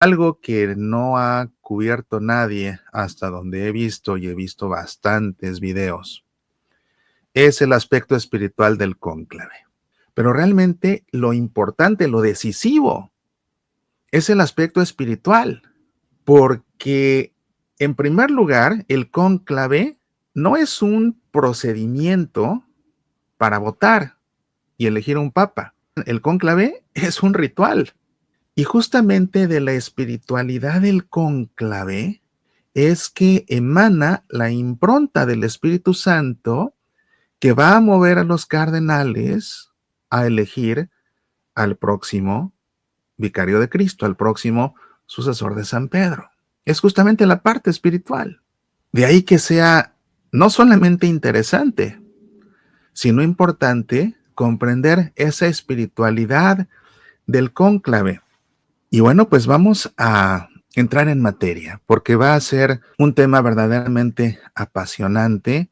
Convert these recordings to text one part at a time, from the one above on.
Algo que no ha cubierto nadie hasta donde he visto, y he visto bastantes videos, es el aspecto espiritual del cónclave. Pero realmente lo importante, lo decisivo, es el aspecto espiritual, porque en primer lugar, el cónclave no es un procedimiento para votar y elegir un papa. El cónclave es un ritual. Y justamente de la espiritualidad del cónclave es que emana la impronta del Espíritu Santo que va a mover a los cardenales a elegir al próximo vicario de Cristo, al próximo sucesor de San Pedro. Es justamente la parte espiritual. De ahí que sea no solamente interesante, sino importante comprender esa espiritualidad del cónclave. Y bueno, pues vamos a entrar en materia, porque va a ser un tema verdaderamente apasionante.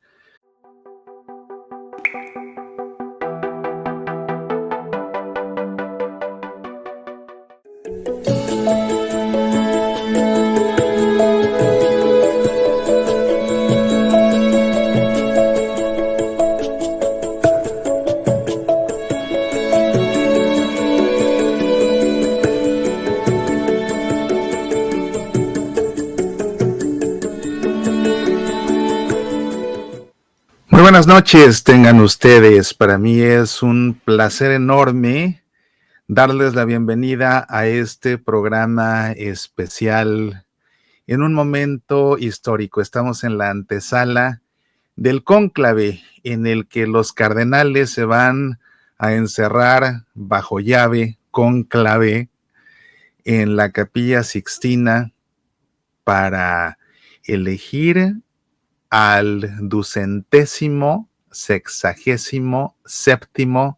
Muy buenas noches, tengan ustedes. Para mí es un placer enorme darles la bienvenida a este programa especial en un momento histórico. Estamos en la antesala del cónclave en el que los cardenales se van a encerrar bajo llave, cónclave, en la Capilla Sixtina para elegir al 267º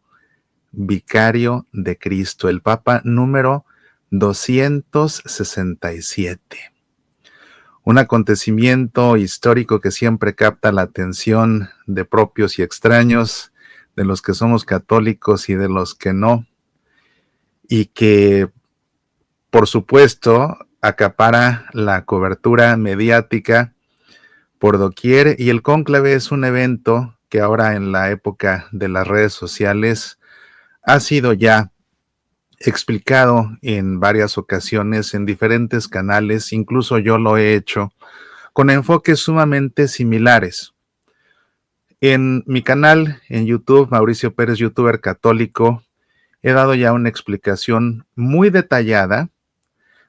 vicario de Cristo, el Papa número 267. Un acontecimiento histórico que siempre capta la atención de propios y extraños, de los que somos católicos y de los que no, y que, por supuesto, acapara la cobertura mediática por doquier, y el cónclave es un evento que ahora en la época de las redes sociales ha sido ya explicado en varias ocasiones en diferentes canales, incluso yo lo he hecho, con enfoques sumamente similares. En mi canal en YouTube, Mauricio Pérez, youtuber católico, he dado ya una explicación muy detallada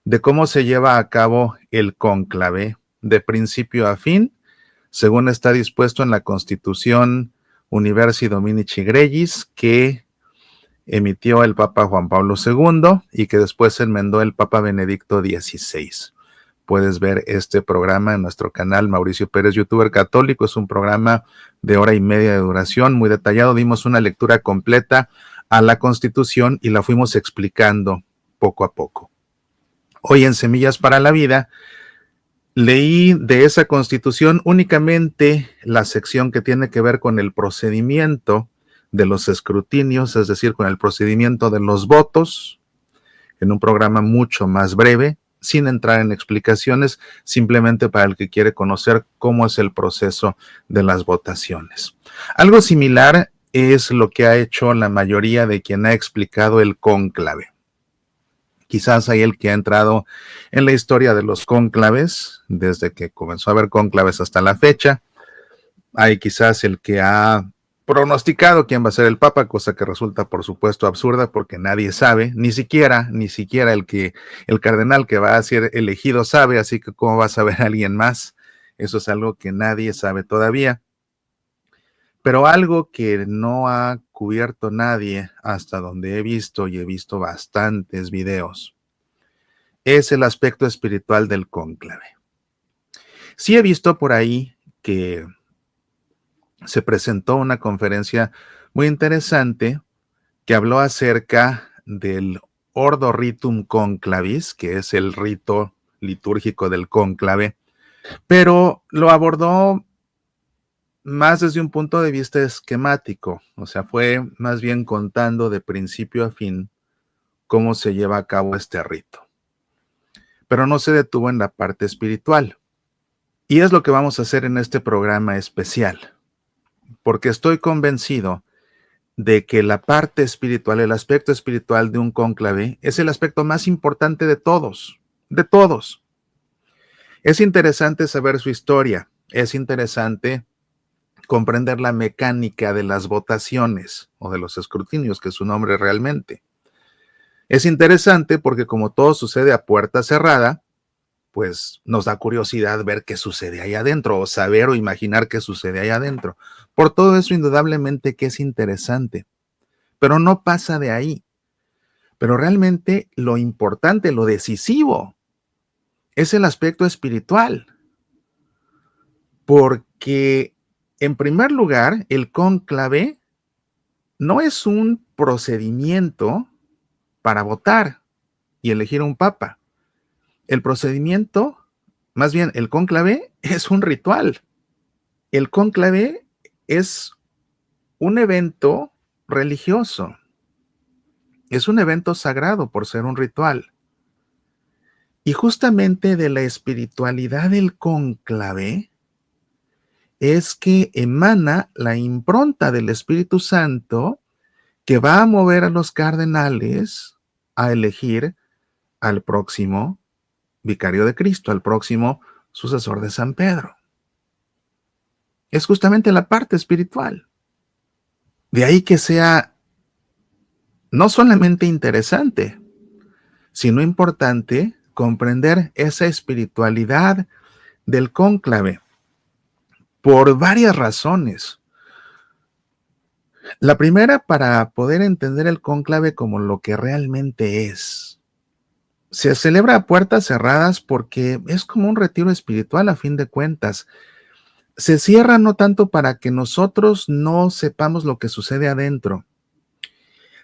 de cómo se lleva a cabo el cónclave de principio a fin, según está dispuesto en la Constitución Universi Dominici Gregis, que emitió el Papa Juan Pablo II y que después enmendó el Papa Benedicto XVI. Puedes ver este programa en nuestro canal Mauricio Pérez, youtuber católico. Es un programa de 1:30 de duración, muy detallado. Dimos una lectura completa a la Constitución y la fuimos explicando poco a poco. Hoy en Semillas para la Vida leí de esa Constitución únicamente la sección que tiene que ver con el procedimiento de los escrutinios, es decir, con el procedimiento de los votos, en un programa mucho más breve, sin entrar en explicaciones, simplemente para el que quiere conocer cómo es el proceso de las votaciones. Algo similar es lo que ha hecho la mayoría de quien ha explicado el cónclave. Quizás hay el que ha entrado en la historia de los cónclaves, desde que comenzó a haber cónclaves hasta la fecha. Hay quizás el que ha pronosticado quién va a ser el Papa, cosa que resulta, por supuesto, absurda porque nadie sabe, ni siquiera el cardenal que va a ser elegido sabe, así que ¿cómo va a saber alguien más? Eso es algo que nadie sabe todavía. Pero algo que no ha cubierto nadie hasta donde he visto, y he visto bastantes videos, es el aspecto espiritual del cónclave. Sí he visto por ahí que se presentó una conferencia muy interesante que habló acerca del Ordo Ritum Conclavis, que es el rito litúrgico del cónclave, pero lo abordó más desde un punto de vista esquemático, o sea, fue más bien contando de principio a fin cómo se lleva a cabo este rito. pero no se detuvo en la parte espiritual. Y es lo que vamos a hacer en este programa especial, porque estoy convencido de que la parte espiritual, el aspecto espiritual de un cónclave es el aspecto más importante de todos, de todos. Es interesante saber su historia, es interesante comprender la mecánica de las votaciones o de los escrutinios, que es su nombre realmente. Es interesante porque como todo sucede a puerta cerrada, pues nos da curiosidad ver qué sucede ahí adentro o saber o imaginar qué sucede ahí adentro. Por todo eso, indudablemente que es interesante, pero no pasa de ahí. Pero realmente lo importante, lo decisivo, es el aspecto espiritual, porque en primer lugar, el cónclave no es un procedimiento para votar y elegir a un papa. El procedimiento, más bien el cónclave, es un ritual. El cónclave es un evento religioso, es un evento sagrado por ser un ritual. Y justamente de la espiritualidad del cónclave es que emana la impronta del Espíritu Santo que va a mover a los cardenales a elegir al próximo vicario de Cristo, al próximo sucesor de San Pedro. Es justamente la parte espiritual. De ahí que sea no solamente interesante, sino importante comprender esa espiritualidad del cónclave por varias razones. La primera, para poder entender el cónclave como lo que realmente es. Se celebra a puertas cerradas porque es como un retiro espiritual a fin de cuentas. Se cierra no tanto para que nosotros no sepamos lo que sucede adentro,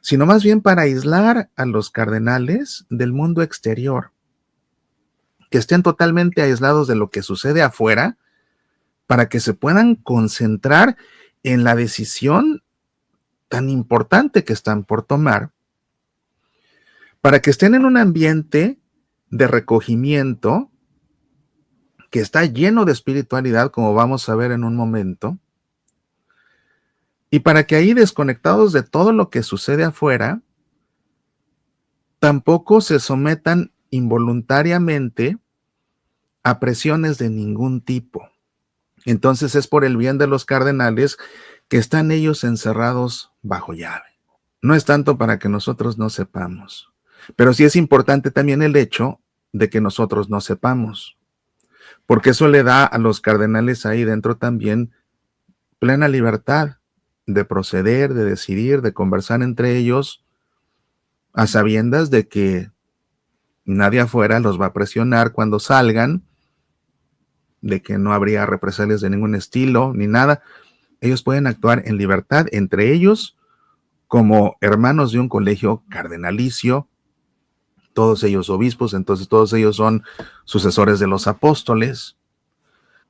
sino más bien para aislar a los cardenales del mundo exterior, que estén totalmente aislados de lo que sucede afuera, para que se puedan concentrar en la decisión tan importante que están por tomar, para que estén en un ambiente de recogimiento que está lleno de espiritualidad, como vamos a ver en un momento, y para que ahí, desconectados de todo lo que sucede afuera, tampoco se sometan involuntariamente a presiones de ningún tipo. Entonces es por el bien de los cardenales que están ellos encerrados bajo llave. No es tanto para que nosotros no sepamos, pero sí es importante también el hecho de que nosotros no sepamos, porque eso le da a los cardenales ahí dentro también plena libertad de proceder, de decidir, de conversar entre ellos, a sabiendas de que nadie afuera los va a presionar cuando salgan, de que no habría represalias de ningún estilo ni nada. Ellos pueden actuar en libertad entre ellos como hermanos de un colegio cardenalicio, todos ellos obispos, entonces todos ellos son sucesores de los apóstoles.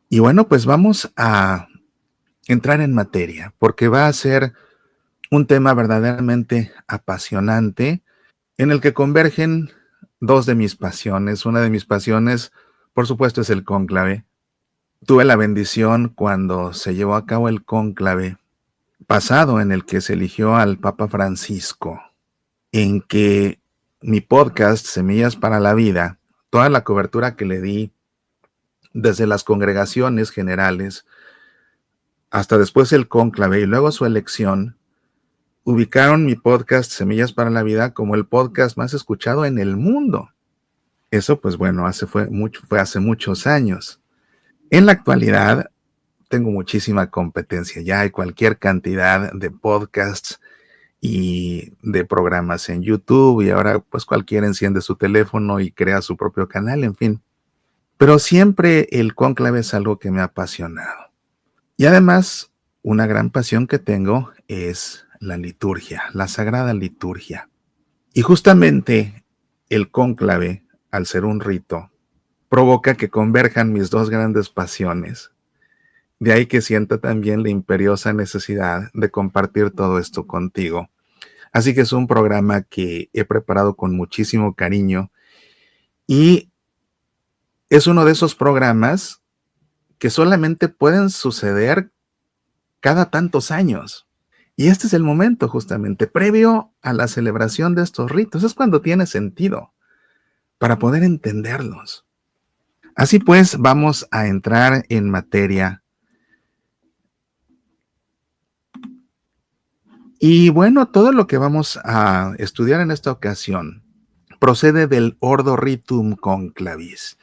Y bueno, pues vamos a entrar en materia, porque va a ser un tema verdaderamente apasionante en el que convergen dos de mis pasiones. Una de mis pasiones, por supuesto, es el cónclave. Tuve la bendición cuando se llevó a cabo el cónclave pasado en el que se eligió al Papa Francisco, en que mi podcast, Semillas para la Vida, toda la cobertura que le di desde las congregaciones generales hasta después el cónclave y luego su elección, ubicaron mi podcast Semillas para la Vida como el podcast más escuchado en el mundo. Eso, pues bueno, fue hace muchos años. En la actualidad, tengo muchísima competencia. Ya hay cualquier cantidad de podcasts y de programas en YouTube y ahora pues cualquiera enciende su teléfono y crea su propio canal, en fin. Pero siempre el cónclave es algo que me ha apasionado. Y además, una gran pasión que tengo es la liturgia, la sagrada liturgia. Y justamente el cónclave, al ser un rito, provoca que converjan mis dos grandes pasiones. De ahí que sienta también la imperiosa necesidad de compartir todo esto contigo. Así que es un programa que he preparado con muchísimo cariño y es uno de esos programas que solamente pueden suceder cada tantos años. Y este es el momento justamente, previo a la celebración de estos ritos. Es cuando tiene sentido para poder entenderlos. Así pues, vamos a entrar en materia. Y bueno, todo lo que vamos a estudiar en esta ocasión procede del Ordo Ritum Conclavis.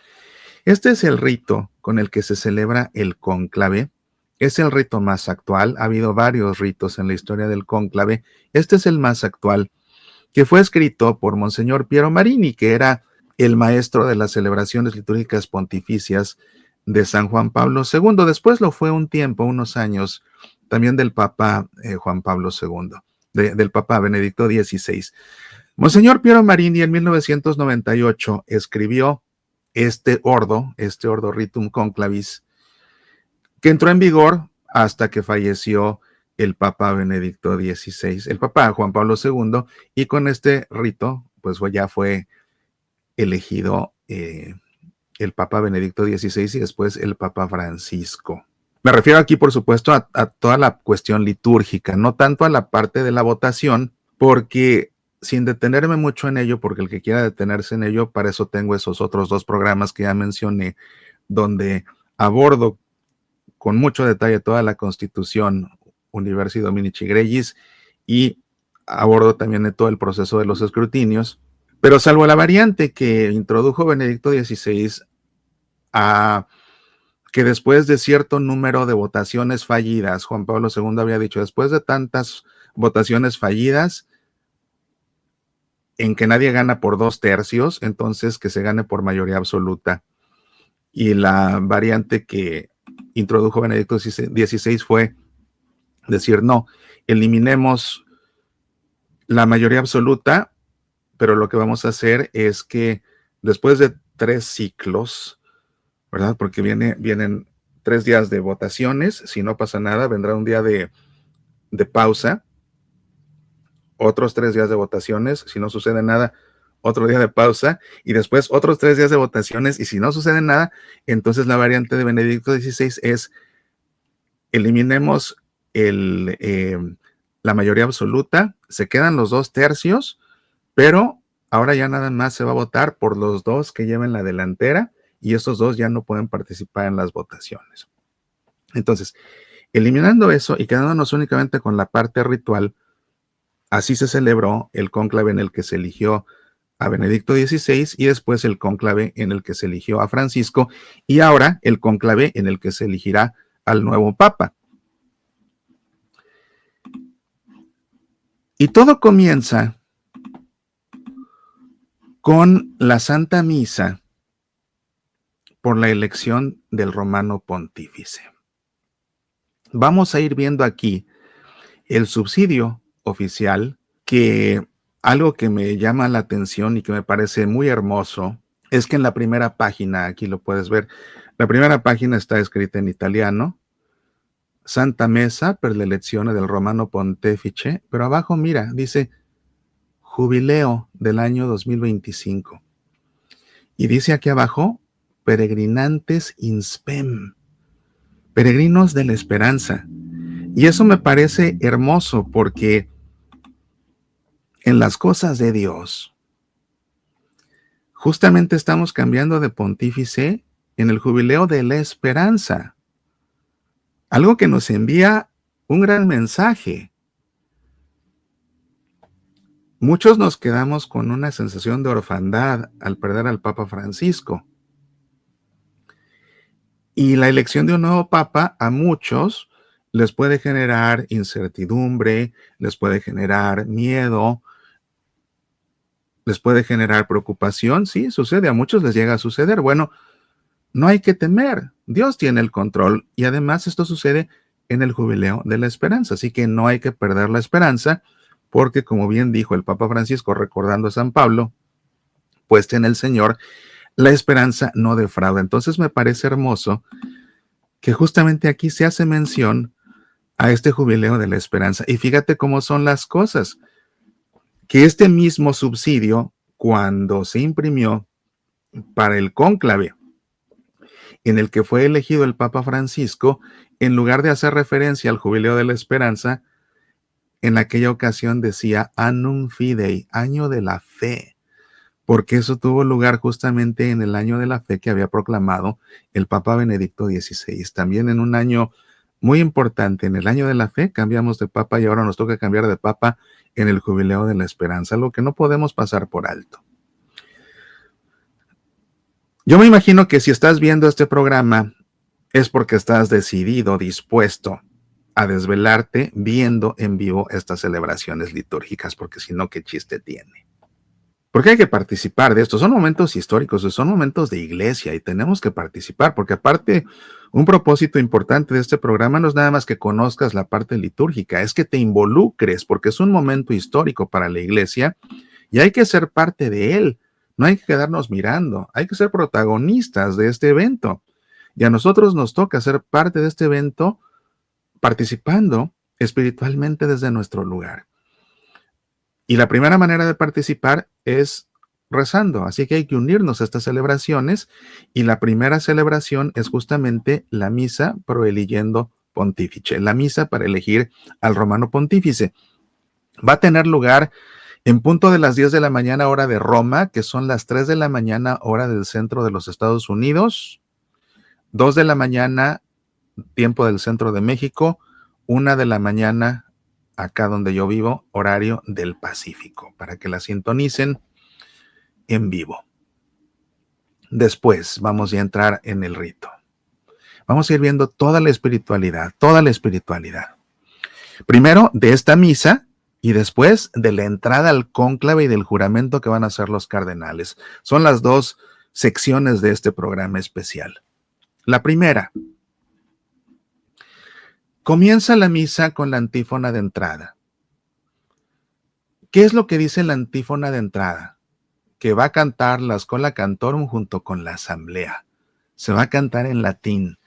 Este es el rito con el que se celebra el cónclave. Es el rito más actual. Ha habido varios ritos en la historia del cónclave. Este es el más actual, que fue escrito por Monseñor Piero Marini, que era el maestro de las celebraciones litúrgicas pontificias de San Juan Pablo II. Después lo fue un tiempo, unos años, también del Papa Juan Pablo II, del Papa Benedicto XVI. Monseñor Piero Marini en 1998 escribió este ordo Ritum Conclavis, que entró en vigor hasta que falleció el Papa Benedicto XVI, el Papa Juan Pablo II, y con este rito, pues ya fue elegido el Papa Benedicto XVI y después el Papa Francisco. Me refiero aquí, por supuesto, a toda la cuestión litúrgica, no tanto a la parte de la votación, porque sin detenerme mucho en ello, porque el que quiera detenerse en ello, para eso tengo esos otros dos programas que ya mencioné, donde abordo con mucho detalle toda la Constitución Universi Dominici Gregis y abordo también de todo el proceso de los escrutinios, pero salvo la variante que introdujo Benedicto XVI, a que después de cierto número de votaciones fallidas, Juan Pablo II había dicho, después de tantas votaciones fallidas, en que nadie gana por 2/3, entonces que se gane por mayoría absoluta. Y la variante que introdujo Benedicto XVI fue decir, no, eliminemos la mayoría absoluta, pero lo que vamos a hacer es que después de 3 ciclos, ¿verdad? Porque vienen 3 días de votaciones, si no pasa nada, vendrá un día de pausa, otros 3 días de votaciones, si no sucede nada, otro día de pausa, y después otros 3 días de votaciones, y si no sucede nada, entonces la variante de Benedicto XVI es eliminemos la mayoría absoluta, se quedan los 2/3, pero ahora ya nada más se va a votar por los 2 que lleven la delantera, y estos 2 ya no pueden participar en las votaciones. Entonces, eliminando eso y quedándonos únicamente con la parte ritual, así se celebró el cónclave en el que se eligió a Benedicto XVI y después el cónclave en el que se eligió a Francisco y ahora el cónclave en el que se elegirá al nuevo Papa. Y todo comienza con la Santa Misa por la elección del Romano Pontífice. Vamos a ir viendo aquí el subsidio oficial, que algo que me llama la atención y que me parece muy hermoso es que en la primera página, aquí lo puedes ver, la primera página está escrita en italiano, Santa Mesa per l'elezione del Romano Pontefice, pero abajo, mira, dice jubileo del año 2025. Y dice aquí abajo, peregrinantes in spem, peregrinos de la esperanza. Y eso me parece hermoso porque en las cosas de Dios, justamente estamos cambiando de pontífice en el jubileo de la esperanza. Algo que nos envía un gran mensaje. Muchos nos quedamos con una sensación de orfandad al perder al Papa Francisco. Y la elección de un nuevo Papa a muchos les puede generar incertidumbre, les puede generar miedo, les puede generar preocupación. Sí, sucede, a muchos les llega a suceder. Bueno, no hay que temer, Dios tiene el control y además esto sucede en el jubileo de la esperanza, así que no hay que perder la esperanza porque como bien dijo el Papa Francisco recordando a San Pablo, puesta en el Señor, la esperanza no defrauda. Entonces me parece hermoso que justamente aquí se hace mención a este jubileo de la esperanza y fíjate cómo son las cosas, que este mismo subsidio cuando se imprimió para el cónclave en el que fue elegido el Papa Francisco, en lugar de hacer referencia al Jubileo de la Esperanza, en aquella ocasión decía Annum Fidei, año de la fe, porque eso tuvo lugar justamente en el año de la fe que había proclamado el Papa Benedicto XVI. También en un año muy importante, en el año de la fe, cambiamos de Papa y ahora nos toca cambiar de Papa en el Jubileo de la Esperanza, lo que no podemos pasar por alto. Yo me imagino que si estás viendo este programa es porque estás decidido, dispuesto a desvelarte viendo en vivo estas celebraciones litúrgicas, porque si no, ¿qué chiste tiene? Porque hay que participar de esto. Son momentos históricos, son momentos de iglesia y tenemos que participar, porque aparte, un propósito importante de este programa no es nada más que conozcas la parte litúrgica, es que te involucres, porque es un momento histórico para la iglesia y hay que ser parte de él. No hay que quedarnos mirando, hay que ser protagonistas de este evento. Y a nosotros nos toca ser parte de este evento participando espiritualmente desde nuestro lugar. Y la primera manera de participar es rezando, así que hay que unirnos a estas celebraciones y la primera celebración es justamente la misa pro eligendo pontífice, la misa para elegir al romano pontífice. Va a tener lugar en punto de las 10 de la mañana hora de Roma, que son las 3 de la mañana hora del centro de los Estados Unidos, 2 de la mañana tiempo del centro de México, 1 de la mañana acá donde yo vivo, horario del Pacífico, para que la sintonicen en vivo. Después vamos a entrar en el rito. Vamos a ir viendo toda la espiritualidad, toda la espiritualidad. Primero de esta misa y después de la entrada al cónclave y del juramento que van a hacer los cardenales. Son las dos secciones de este programa especial. La primera, comienza la misa con la antífona de entrada. ¿Qué es lo que dice la antífona de entrada? Que va a cantar la Schola Cantorum junto con la asamblea. Se va a cantar en latín.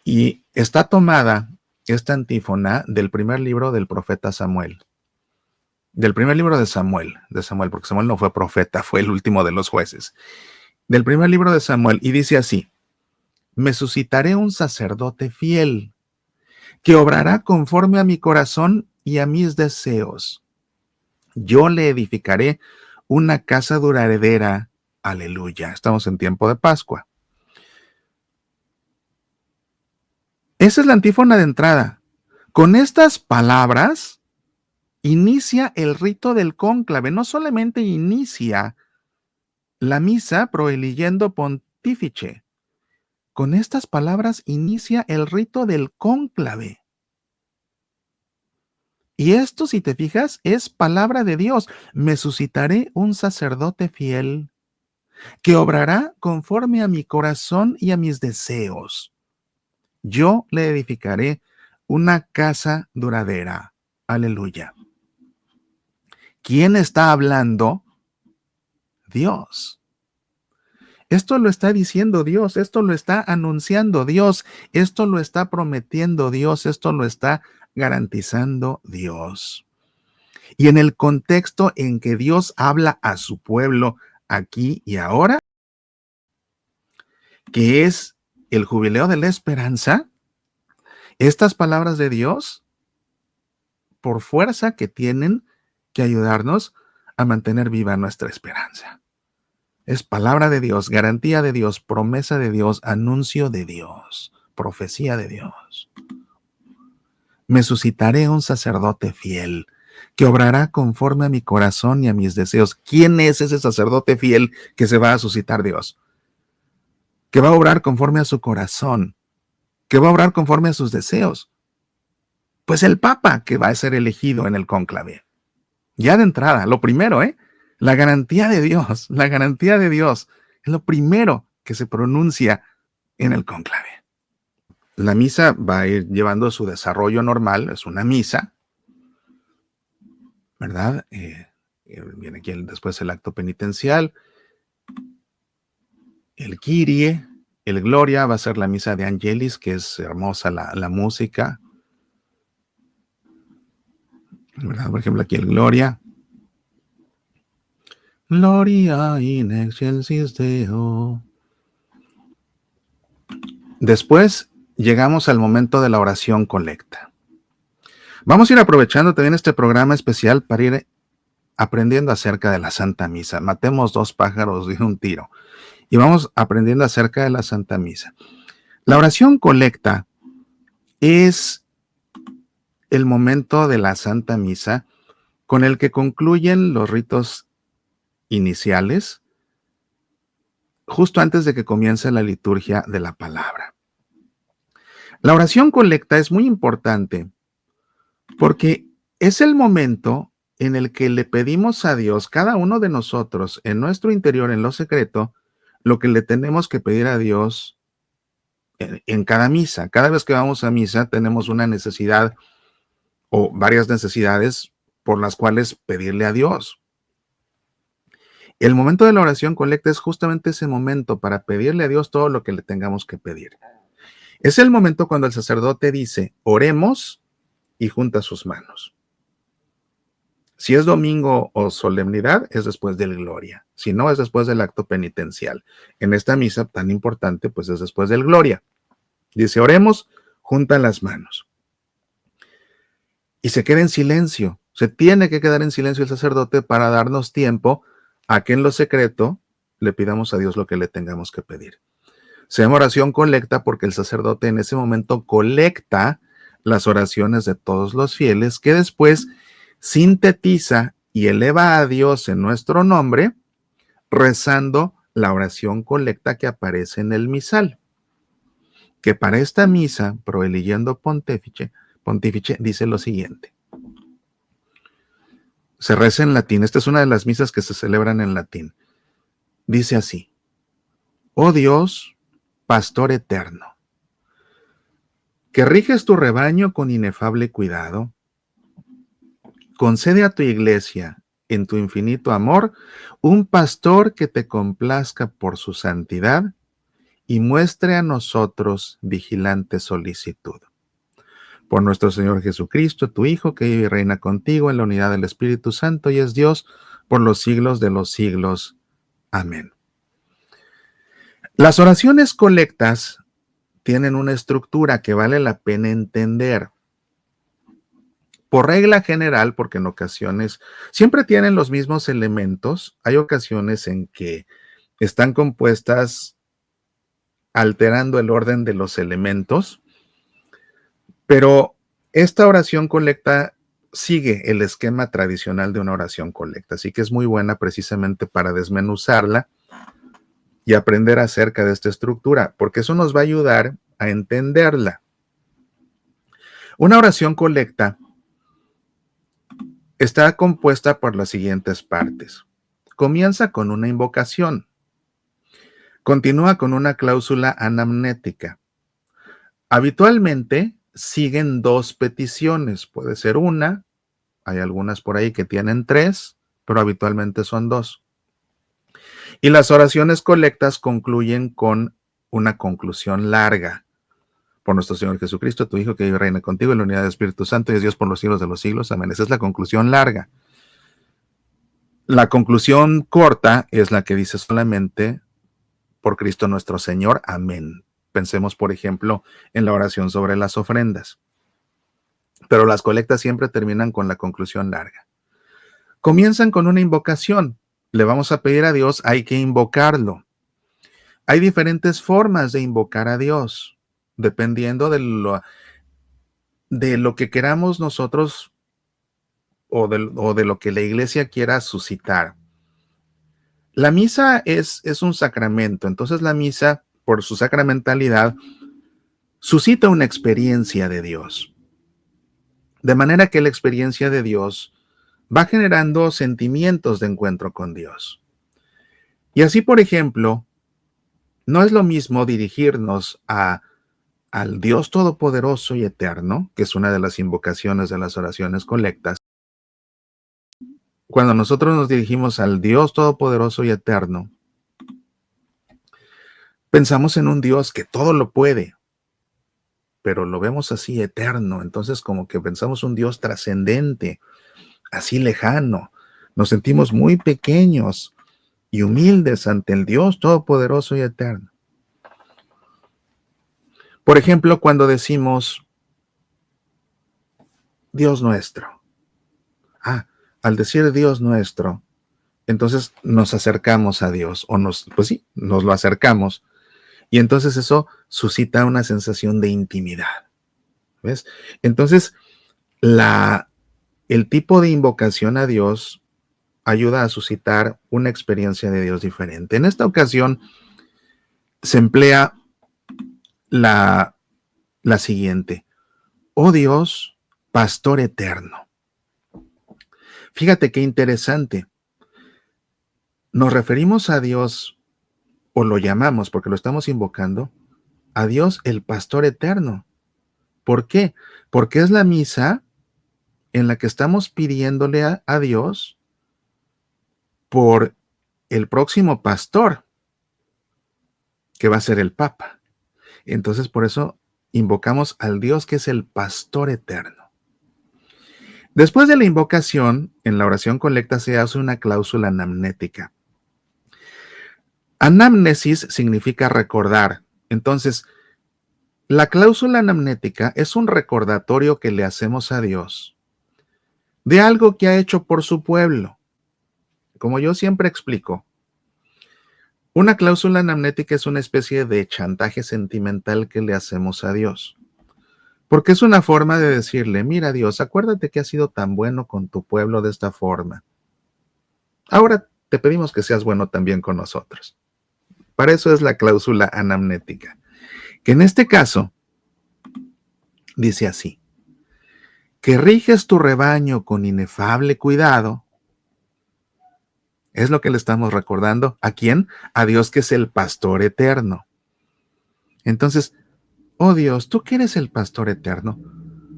Y está tomada esta antífona del primer libro del profeta Samuel. Del primer libro de Samuel, porque Samuel no fue profeta, fue el último de los jueces. Del primer libro de Samuel, y dice así: me suscitaré un sacerdote fiel, que obrará conforme a mi corazón y a mis deseos. Yo le edificaré una casa duradera. Aleluya. Estamos en tiempo de Pascua. Esa es la antífona de entrada. Con estas palabras inicia el rito del cónclave. No solamente inicia la misa pro eligendo pontífice. Con estas palabras inicia el rito del cónclave. Y esto, si te fijas, es palabra de Dios. Me suscitaré un sacerdote fiel, que obrará conforme a mi corazón y a mis deseos. Yo le edificaré una casa duradera. Aleluya. ¿Quién está hablando? Dios. Esto lo está diciendo Dios, esto lo está anunciando Dios, esto lo está prometiendo Dios, esto lo está garantizando Dios. Y en el contexto en que Dios habla a su pueblo aquí y ahora, que es el jubileo de la esperanza, estas palabras de Dios, por fuerza que tienen que ayudarnos a mantener viva nuestra esperanza. Es palabra de Dios, garantía de Dios, promesa de Dios, anuncio de Dios, profecía de Dios. Me suscitaré un sacerdote fiel, que obrará conforme a mi corazón y a mis deseos. ¿Quién es ese sacerdote fiel que se va a suscitar Dios? Que va a obrar conforme a su corazón, que va a obrar conforme a sus deseos. Pues el Papa que va a ser elegido en el cónclave. Ya de entrada, lo primero, la garantía de Dios es lo primero que se pronuncia en el cónclave. La misa va a ir llevando su desarrollo normal, es una misa, ¿verdad? Viene aquí después el acto penitencial, el Kyrie, el Gloria, va a ser la misa de Angelis, que es hermosa la música, ¿verdad? Por ejemplo, aquí el Gloria. Gloria in excelsis Deo. Después llegamos al momento de la oración colecta. Vamos a ir aprovechando también este programa especial para ir aprendiendo acerca de la Santa Misa. Matemos dos pájaros de un tiro y vamos aprendiendo acerca de la Santa Misa. La oración colecta es el momento de la Santa Misa con el que concluyen los ritos iniciales justo antes de que comience la liturgia de la palabra. La oración colecta es muy importante porque es el momento en el que le pedimos a Dios, cada uno de nosotros, en nuestro interior, en lo secreto, lo que le tenemos que pedir a Dios en cada misa. Cada vez que vamos a misa tenemos una necesidad o varias necesidades por las cuales pedirle a Dios. El momento de la oración colecta es justamente ese momento para pedirle a Dios todo lo que le tengamos que pedir. Es el momento cuando el sacerdote dice, oremos, y junta sus manos. Si es domingo o solemnidad, es después del Gloria. Si no, es después del acto penitencial. En esta misa tan importante, pues es después del Gloria. Dice, oremos, junta las manos. Y se queda en silencio. Se tiene que quedar en silencio el sacerdote para darnos tiempo a que en lo secreto le pidamos a Dios lo que le tengamos que pedir. Se llama oración colecta porque el sacerdote en ese momento colecta las oraciones de todos los fieles que después sintetiza y eleva a Dios en nuestro nombre, rezando la oración colecta que aparece en el misal. Que para esta misa, Proeligiendo Pontifice, dice lo siguiente. Se reza en latín. Esta es una de las misas que se celebran en latín. Dice así: Oh Dios, pastor eterno, que riges tu rebaño con inefable cuidado, concede a tu iglesia, en tu infinito amor, un pastor que te complazca por su santidad y muestre a nosotros vigilante solicitud. Por nuestro Señor Jesucristo, tu Hijo, que vive y reina contigo en la unidad del Espíritu Santo y es Dios por los siglos de los siglos. Amén. Las oraciones colectas tienen una estructura que vale la pena entender. Por regla general, porque en ocasiones siempre tienen los mismos elementos, hay ocasiones en que están compuestas alterando el orden de los elementos, pero esta oración colecta sigue el esquema tradicional de una oración colecta, así que es muy buena precisamente para desmenuzarla y aprender acerca de esta estructura, porque eso nos va a ayudar a entenderla. Una oración colecta está compuesta por las siguientes partes. Comienza con una invocación. Continúa con una cláusula anamnética. Habitualmente siguen dos peticiones. Puede ser una, hay algunas por ahí que tienen tres, pero habitualmente son dos. Y las oraciones colectas concluyen con una conclusión larga. Por nuestro Señor Jesucristo, tu Hijo, que vive y reina contigo en la unidad del Espíritu Santo y es Dios por los siglos de los siglos. Amén. Esa es la conclusión larga. La conclusión corta es la que dice solamente por Cristo nuestro Señor. Amén. Pensemos, por ejemplo, en la oración sobre las ofrendas. Pero las colectas siempre terminan con la conclusión larga. Comienzan con una invocación. Le vamos a pedir a Dios, hay que invocarlo. Hay diferentes formas de invocar a Dios, dependiendo de lo que queramos nosotros o de lo que la iglesia quiera suscitar. La misa es un sacramento, entonces la misa, por su sacramentalidad, suscita una experiencia de Dios. De manera que la experiencia de Dios va generando sentimientos de encuentro con Dios. Y así, por ejemplo, no es lo mismo dirigirnos al Dios Todopoderoso y Eterno, que es una de las invocaciones de las oraciones colectas. Cuando nosotros nos dirigimos al Dios Todopoderoso y Eterno, pensamos en un Dios que todo lo puede, pero lo vemos así eterno, entonces como que pensamos un Dios trascendente, así lejano. Nos sentimos muy pequeños y humildes ante el Dios Todopoderoso y Eterno. Por ejemplo, cuando decimos Dios nuestro. Al decir Dios nuestro, entonces nos acercamos a Dios, o pues sí, nos lo acercamos. Y entonces eso suscita una sensación de intimidad. ¿Ves? Entonces, el tipo de invocación a Dios ayuda a suscitar una experiencia de Dios diferente. En esta ocasión se emplea la siguiente: oh Dios, pastor eterno. Fíjate qué interesante. Nos referimos a Dios, o lo llamamos, porque lo estamos invocando, a Dios el pastor eterno. ¿Por qué? Porque es la misa en la que estamos pidiéndole a Dios por el próximo pastor, que va a ser el Papa. Entonces, por eso invocamos al Dios que es el pastor eterno. Después de la invocación, en la oración colecta se hace una cláusula anamnética. Anamnesis significa recordar. Entonces, la cláusula anamnética es un recordatorio que le hacemos a Dios de algo que ha hecho por su pueblo. Como yo siempre explico, una cláusula anamnética es una especie de chantaje sentimental que le hacemos a Dios. Porque es una forma de decirle, mira Dios, acuérdate que has sido tan bueno con tu pueblo de esta forma. Ahora te pedimos que seas bueno también con nosotros. Para eso es la cláusula anamnética, que en este caso dice así: que riges tu rebaño con inefable cuidado. Es lo que le estamos recordando. ¿A quién? A Dios, que es el pastor eterno. Entonces, oh Dios, tú que eres el pastor eterno,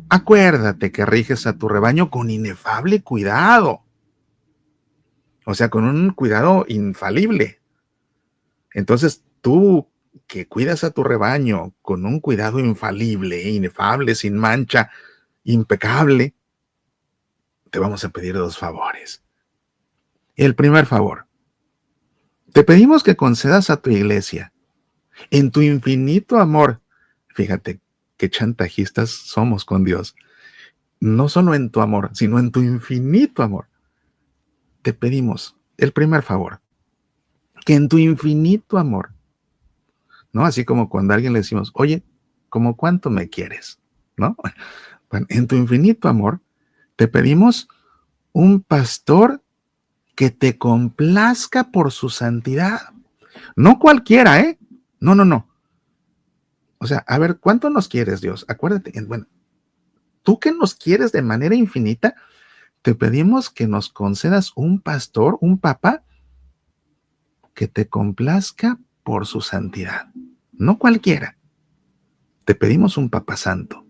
acuérdate que riges a tu rebaño con inefable cuidado. O sea, con un cuidado infalible. Entonces, tú que cuidas a tu rebaño con un cuidado infalible, inefable, sin mancha, impecable, te vamos a pedir dos favores. El primer favor: te pedimos que concedas a tu iglesia, en tu infinito amor, fíjate qué chantajistas somos con Dios, no solo en tu amor, sino en tu infinito amor, te pedimos el primer favor, que en tu infinito amor, ¿no? Así como cuando a alguien le decimos, oye, ¿cómo cuánto me quieres? ¿No? Bueno, en tu infinito amor, te pedimos un pastor que te complazca por su santidad. No cualquiera, ¿eh? No, no, no. O sea, a ver, ¿cuánto nos quieres, Dios? Acuérdate, bueno, tú que nos quieres de manera infinita, te pedimos que nos concedas un pastor, un papa, que te complazca por su santidad. No cualquiera. Te pedimos un papa santo,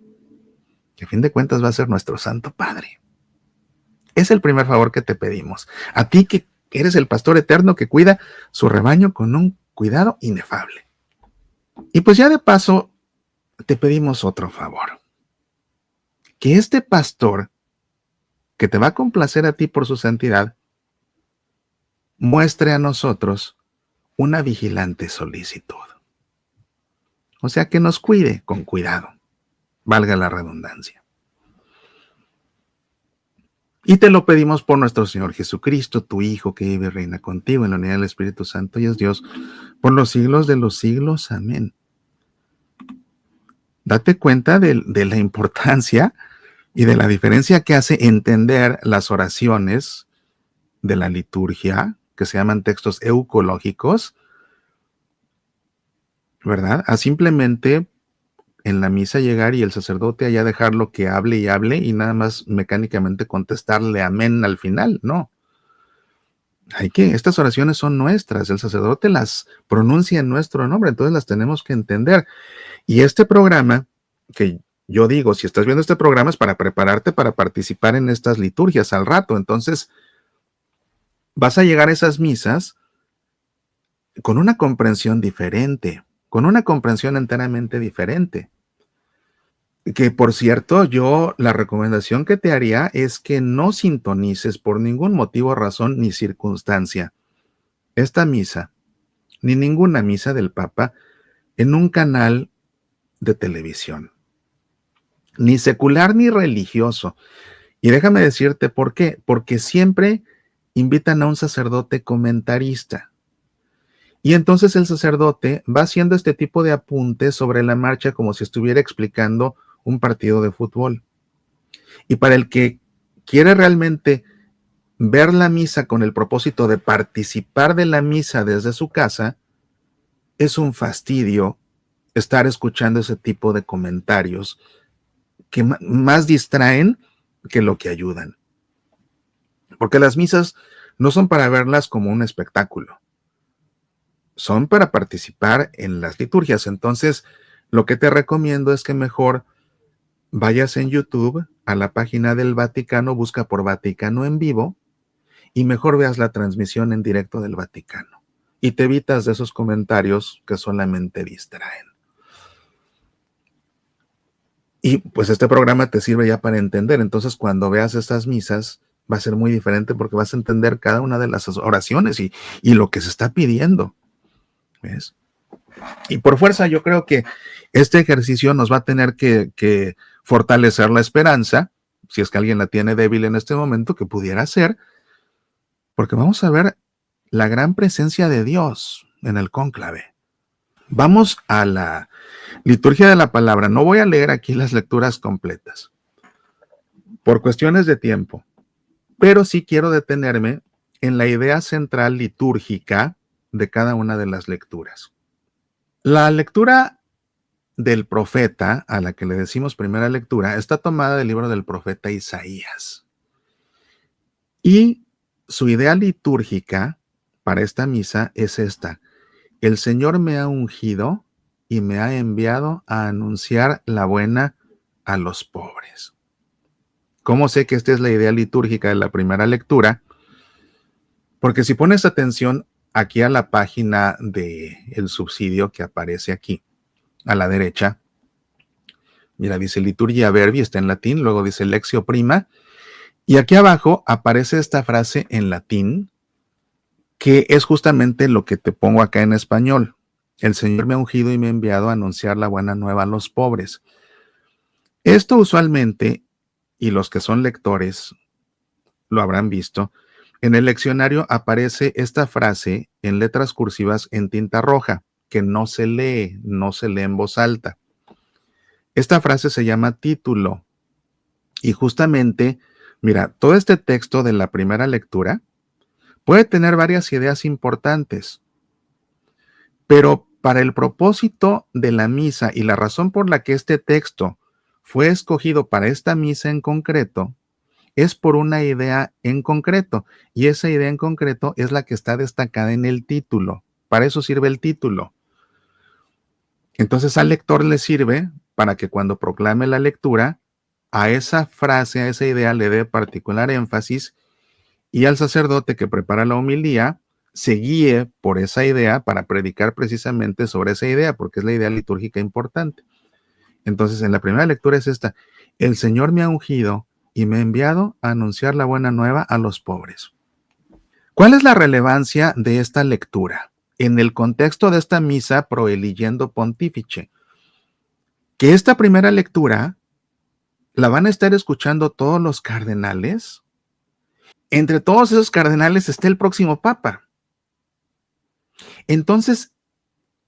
que a fin de cuentas va a ser nuestro Santo Padre. Es el primer favor que te pedimos. A ti que eres el pastor eterno que cuida su rebaño con un cuidado inefable. Y pues ya de paso, te pedimos otro favor. Que este pastor, que te va a complacer a ti por su santidad, muestre a nosotros una vigilante solicitud. O sea, que nos cuide con cuidado, valga la redundancia. Y te lo pedimos por nuestro Señor Jesucristo, tu Hijo, que vive y reina contigo en la unidad del Espíritu Santo y es Dios por los siglos de los siglos. Amén. Date cuenta de la importancia y de la diferencia que hace entender las oraciones de la liturgia, que se llaman textos eucológicos, ¿verdad? A simplemente en la misa llegar y el sacerdote allá dejarlo que hable y nada más mecánicamente contestarle amén al final. No. Estas oraciones son nuestras, el sacerdote las pronuncia en nuestro nombre, entonces las tenemos que entender. Y este programa, que yo digo, si estás viendo este programa es para prepararte para participar en estas liturgias al rato, entonces vas a llegar a esas misas con una comprensión diferente, con una comprensión enteramente diferente. Que por cierto, yo la recomendación que te haría es que no sintonices por ningún motivo, razón ni circunstancia esta misa, ni ninguna misa del Papa, en un canal de televisión, ni secular ni religioso. Y déjame decirte por qué, porque siempre invitan a un sacerdote comentarista. Y entonces el sacerdote va haciendo este tipo de apuntes sobre la marcha como si estuviera explicando un partido de fútbol. Y para el que quiere realmente ver la misa con el propósito de participar de la misa desde su casa, es un fastidio estar escuchando ese tipo de comentarios que más distraen que lo que ayudan. Porque las misas no son para verlas como un espectáculo, son para participar en las liturgias. Entonces, lo que te recomiendo es que mejor vayas en YouTube a la página del Vaticano, busca por Vaticano en vivo y mejor veas la transmisión en directo del Vaticano. Y te evitas de esos comentarios que solamente distraen. Y pues este programa te sirve ya para entender. Entonces, cuando veas estas misas, va a ser muy diferente porque vas a entender cada una de las oraciones y lo que se está pidiendo. ¿Ves? Y por fuerza, yo creo que este ejercicio nos va a tener que fortalecer la esperanza, si es que alguien la tiene débil en este momento, que pudiera ser, porque vamos a ver la gran presencia de Dios en el cónclave. Vamos a la liturgia de la palabra. No voy a leer aquí las lecturas completas por cuestiones de tiempo, pero sí quiero detenerme en la idea central litúrgica de cada una de las lecturas. La lectura del profeta, a la que le decimos primera lectura, está tomada del libro del profeta Isaías. Y su idea litúrgica para esta misa es esta: el Señor me ha ungido y me ha enviado a anunciar la buena a los pobres. ¿Cómo sé que esta es la idea litúrgica de la primera lectura? Porque si pones atención aquí a la página del subsidio que aparece aquí, a la derecha, mira, dice Liturgia Verbi, está en latín, luego dice Lectio Prima, y aquí abajo aparece esta frase en latín, que es justamente lo que te pongo acá en español. El Señor me ha ungido y me ha enviado a anunciar la buena nueva a los pobres. Esto usualmente, y los que son lectores lo habrán visto, en el leccionario aparece esta frase en letras cursivas en tinta roja, que no se lee en voz alta. Esta frase se llama título. Y justamente, mira, todo este texto de la primera lectura puede tener varias ideas importantes, pero para el propósito de la misa y la razón por la que este texto fue escogido para esta misa en concreto, es por una idea en concreto, y esa idea en concreto es la que está destacada en el título. Para eso sirve el título. Entonces al lector le sirve para que cuando proclame la lectura, a esa frase, a esa idea le dé particular énfasis, y al sacerdote que prepara la homilía se guíe por esa idea para predicar precisamente sobre esa idea, porque es la idea litúrgica importante. Entonces, en la primera lectura es esta: el Señor me ha ungido y me ha enviado a anunciar la buena nueva a los pobres. ¿Cuál es la relevancia de esta lectura en el contexto de esta misa proeligiendo pontífice? Que esta primera lectura la van a estar escuchando todos los cardenales. Entre todos esos cardenales está el próximo papa. Entonces,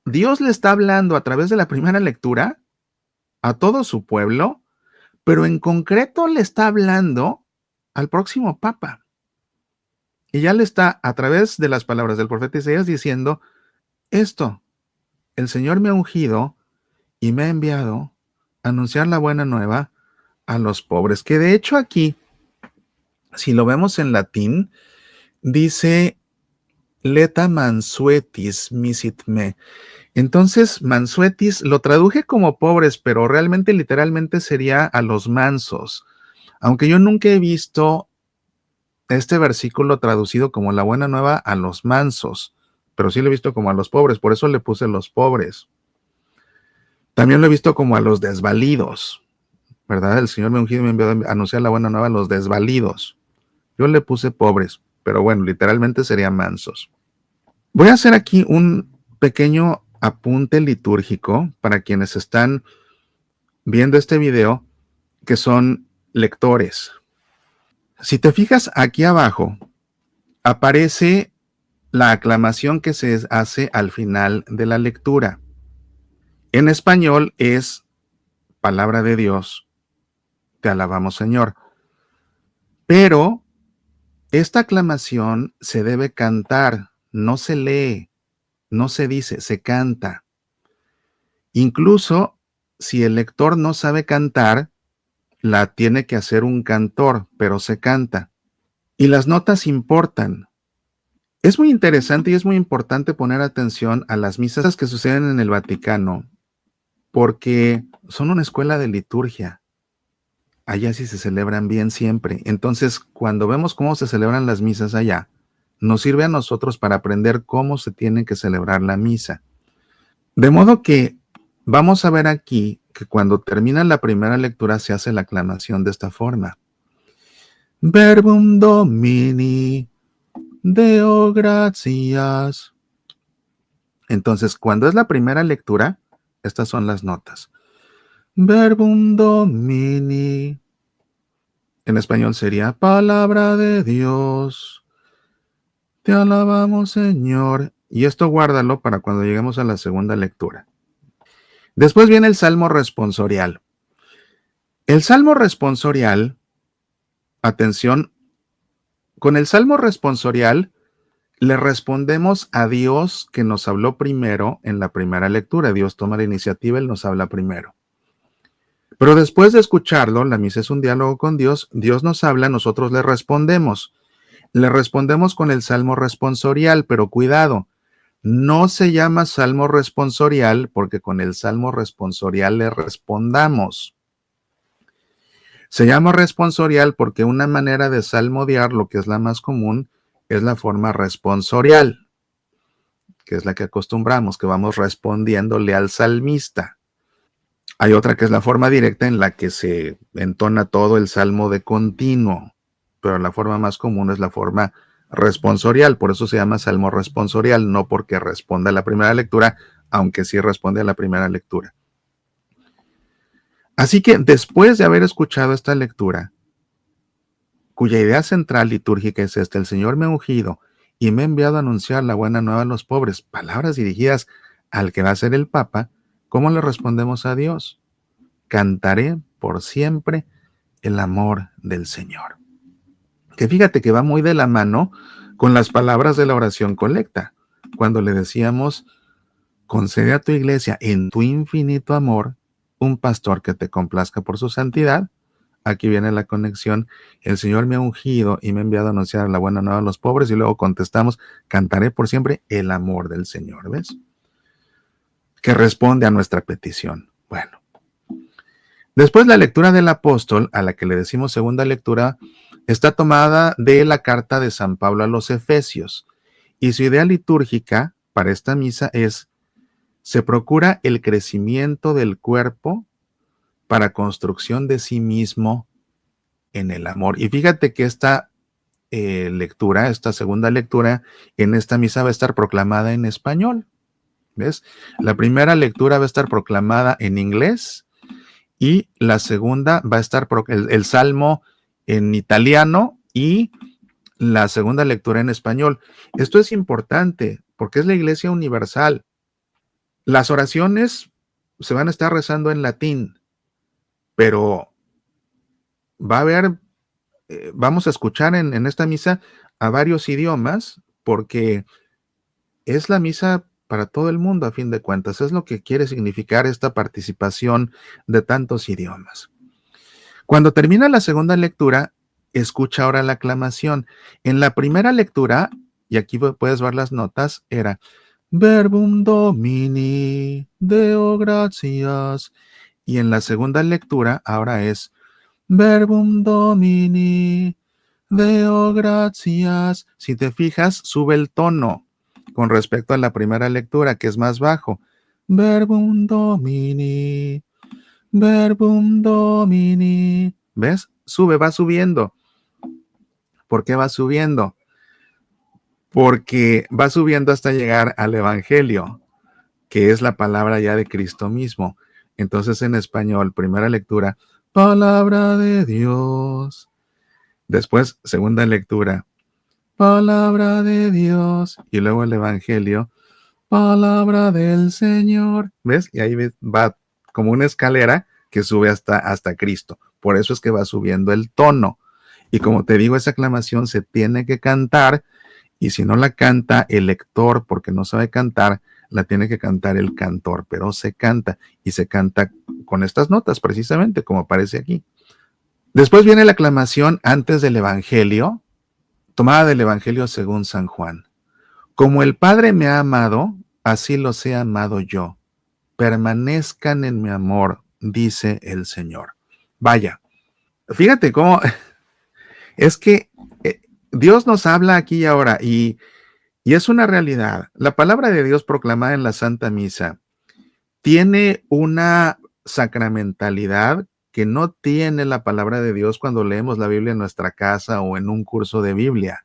Dios le está hablando a través de la primera lectura a todo su pueblo, pero en concreto le está hablando al próximo papa. Y ya le está, a través de las palabras del profeta Isaías, diciendo esto: el Señor me ha ungido y me ha enviado a anunciar la buena nueva a los pobres. Que de hecho aquí, si lo vemos en latín, dice Leta mansuetis misit me. Entonces, mansuetis lo traduje como pobres, pero realmente literalmente sería a los mansos. Aunque yo nunca he visto este versículo traducido como la buena nueva a los mansos, pero sí lo he visto como a los pobres, por eso le puse los pobres. También lo he visto como a los desvalidos, ¿verdad? El Señor me ha ungido y me envió a anunciar la buena nueva a los desvalidos. Yo le puse pobres, pero bueno, literalmente serían mansos. Voy a hacer aquí un pequeño apunte litúrgico para quienes están viendo este video, que son lectores. Si te fijas aquí abajo, aparece la aclamación que se hace al final de la lectura. En español es palabra de Dios, te alabamos Señor. Pero esta aclamación se debe cantar, no se lee, no se dice, se canta. Incluso si el lector no sabe cantar, la tiene que hacer un cantor, pero se canta. Y las notas importan. Es muy interesante y es muy importante poner atención a las misas que suceden en el Vaticano, porque son una escuela de liturgia. Allá sí se celebran bien siempre. Entonces, cuando vemos cómo se celebran las misas allá, nos sirve a nosotros para aprender cómo se tiene que celebrar la misa. De modo que vamos a ver aquí que cuando termina la primera lectura se hace la aclamación de esta forma. Verbum Domini, Deo gratias. Entonces, cuando es la primera lectura, estas son las notas. Verbum Domini. En español sería palabra de Dios. Te alabamos, Señor. Y esto guárdalo para cuando lleguemos a la segunda lectura. Después viene el Salmo responsorial. El Salmo responsorial, atención, con el Salmo responsorial le respondemos a Dios que nos habló primero en la primera lectura. Dios toma la iniciativa, Él nos habla primero. Pero después de escucharlo, la misa es un diálogo con Dios, Dios nos habla, nosotros le respondemos. Le respondemos con el Salmo responsorial, pero cuidado, no se llama Salmo responsorial porque con el Salmo responsorial le respondamos. Se llama responsorial porque una manera de salmodiar, lo que es la más común, es la forma responsorial, que es la que acostumbramos, que vamos respondiéndole al salmista. Hay otra que es la forma directa en la que se entona todo el salmo de continuo, pero la forma más común es la forma responsorial, por eso se llama salmo responsorial, no porque responda a la primera lectura, aunque sí responde a la primera lectura. Así que después de haber escuchado esta lectura, cuya idea central litúrgica es esta: el Señor me ha ungido y me ha enviado a anunciar la buena nueva a los pobres, palabras dirigidas al que va a ser el Papa, ¿cómo le respondemos a Dios? Cantaré por siempre el amor del Señor. Que fíjate que va muy de la mano con las palabras de la oración colecta, cuando le decíamos: concede a tu iglesia en tu infinito amor un pastor que te complazca por su santidad. Aquí viene la conexión: el Señor me ha ungido y me ha enviado a anunciar la buena nueva a los pobres, y luego contestamos: cantaré por siempre el amor del Señor. ¿Ves? Que responde a nuestra petición. Bueno, después la lectura del apóstol, a la que le decimos segunda lectura, está tomada de la carta de San Pablo a los Efesios, y su idea litúrgica para esta misa es: se procura el crecimiento del cuerpo para construcción de sí mismo en el amor. Y fíjate que esta lectura, esta segunda lectura en esta misa va a estar proclamada en español. ¿Ves? La primera lectura va a estar proclamada en inglés y la segunda va a estar el salmo en italiano y la segunda lectura en español. Esto es importante porque es la Iglesia Universal. Las oraciones se van a estar rezando en latín, pero va a haber, vamos a escuchar en esta misa a varios idiomas, porque es la misa para todo el mundo, a fin de cuentas. Es lo que quiere significar esta participación de tantos idiomas. Cuando termina la segunda lectura, escucha ahora la aclamación. En la primera lectura, y aquí puedes ver las notas, era Verbum Domini, Deo gratias. Y en la segunda lectura, ahora es Verbum Domini, Deo gratias. Si te fijas, sube el tono con respecto a la primera lectura, que es más bajo. Verbum Domini, Verbum Domini. ¿Ves? Sube, va subiendo. ¿Por qué va subiendo? Porque va subiendo hasta llegar al Evangelio. que es la palabra ya de Cristo mismo. Entonces en español, primera lectura, palabra de Dios. Después, segunda lectura, palabra de Dios. Y luego el Evangelio, palabra del Señor. ¿Ves? Y ahí va como una escalera que sube hasta Cristo. Por eso es que va subiendo el tono. Y como te digo, esa aclamación se tiene que cantar, y si no la canta el lector porque no sabe cantar, la tiene que cantar el cantor, pero se canta, y se canta con estas notas precisamente, como aparece aquí. Después viene la aclamación antes del Evangelio, tomada del Evangelio según San Juan. Como el Padre me ha amado, así los he amado yo. Permanezcan en mi amor, dice el Señor. Vaya, fíjate cómo es que Dios nos habla aquí y ahora, y es una realidad. La palabra de Dios proclamada en la Santa Misa tiene una sacramentalidad que no tiene la palabra de Dios cuando leemos la Biblia en nuestra casa o en un curso de Biblia.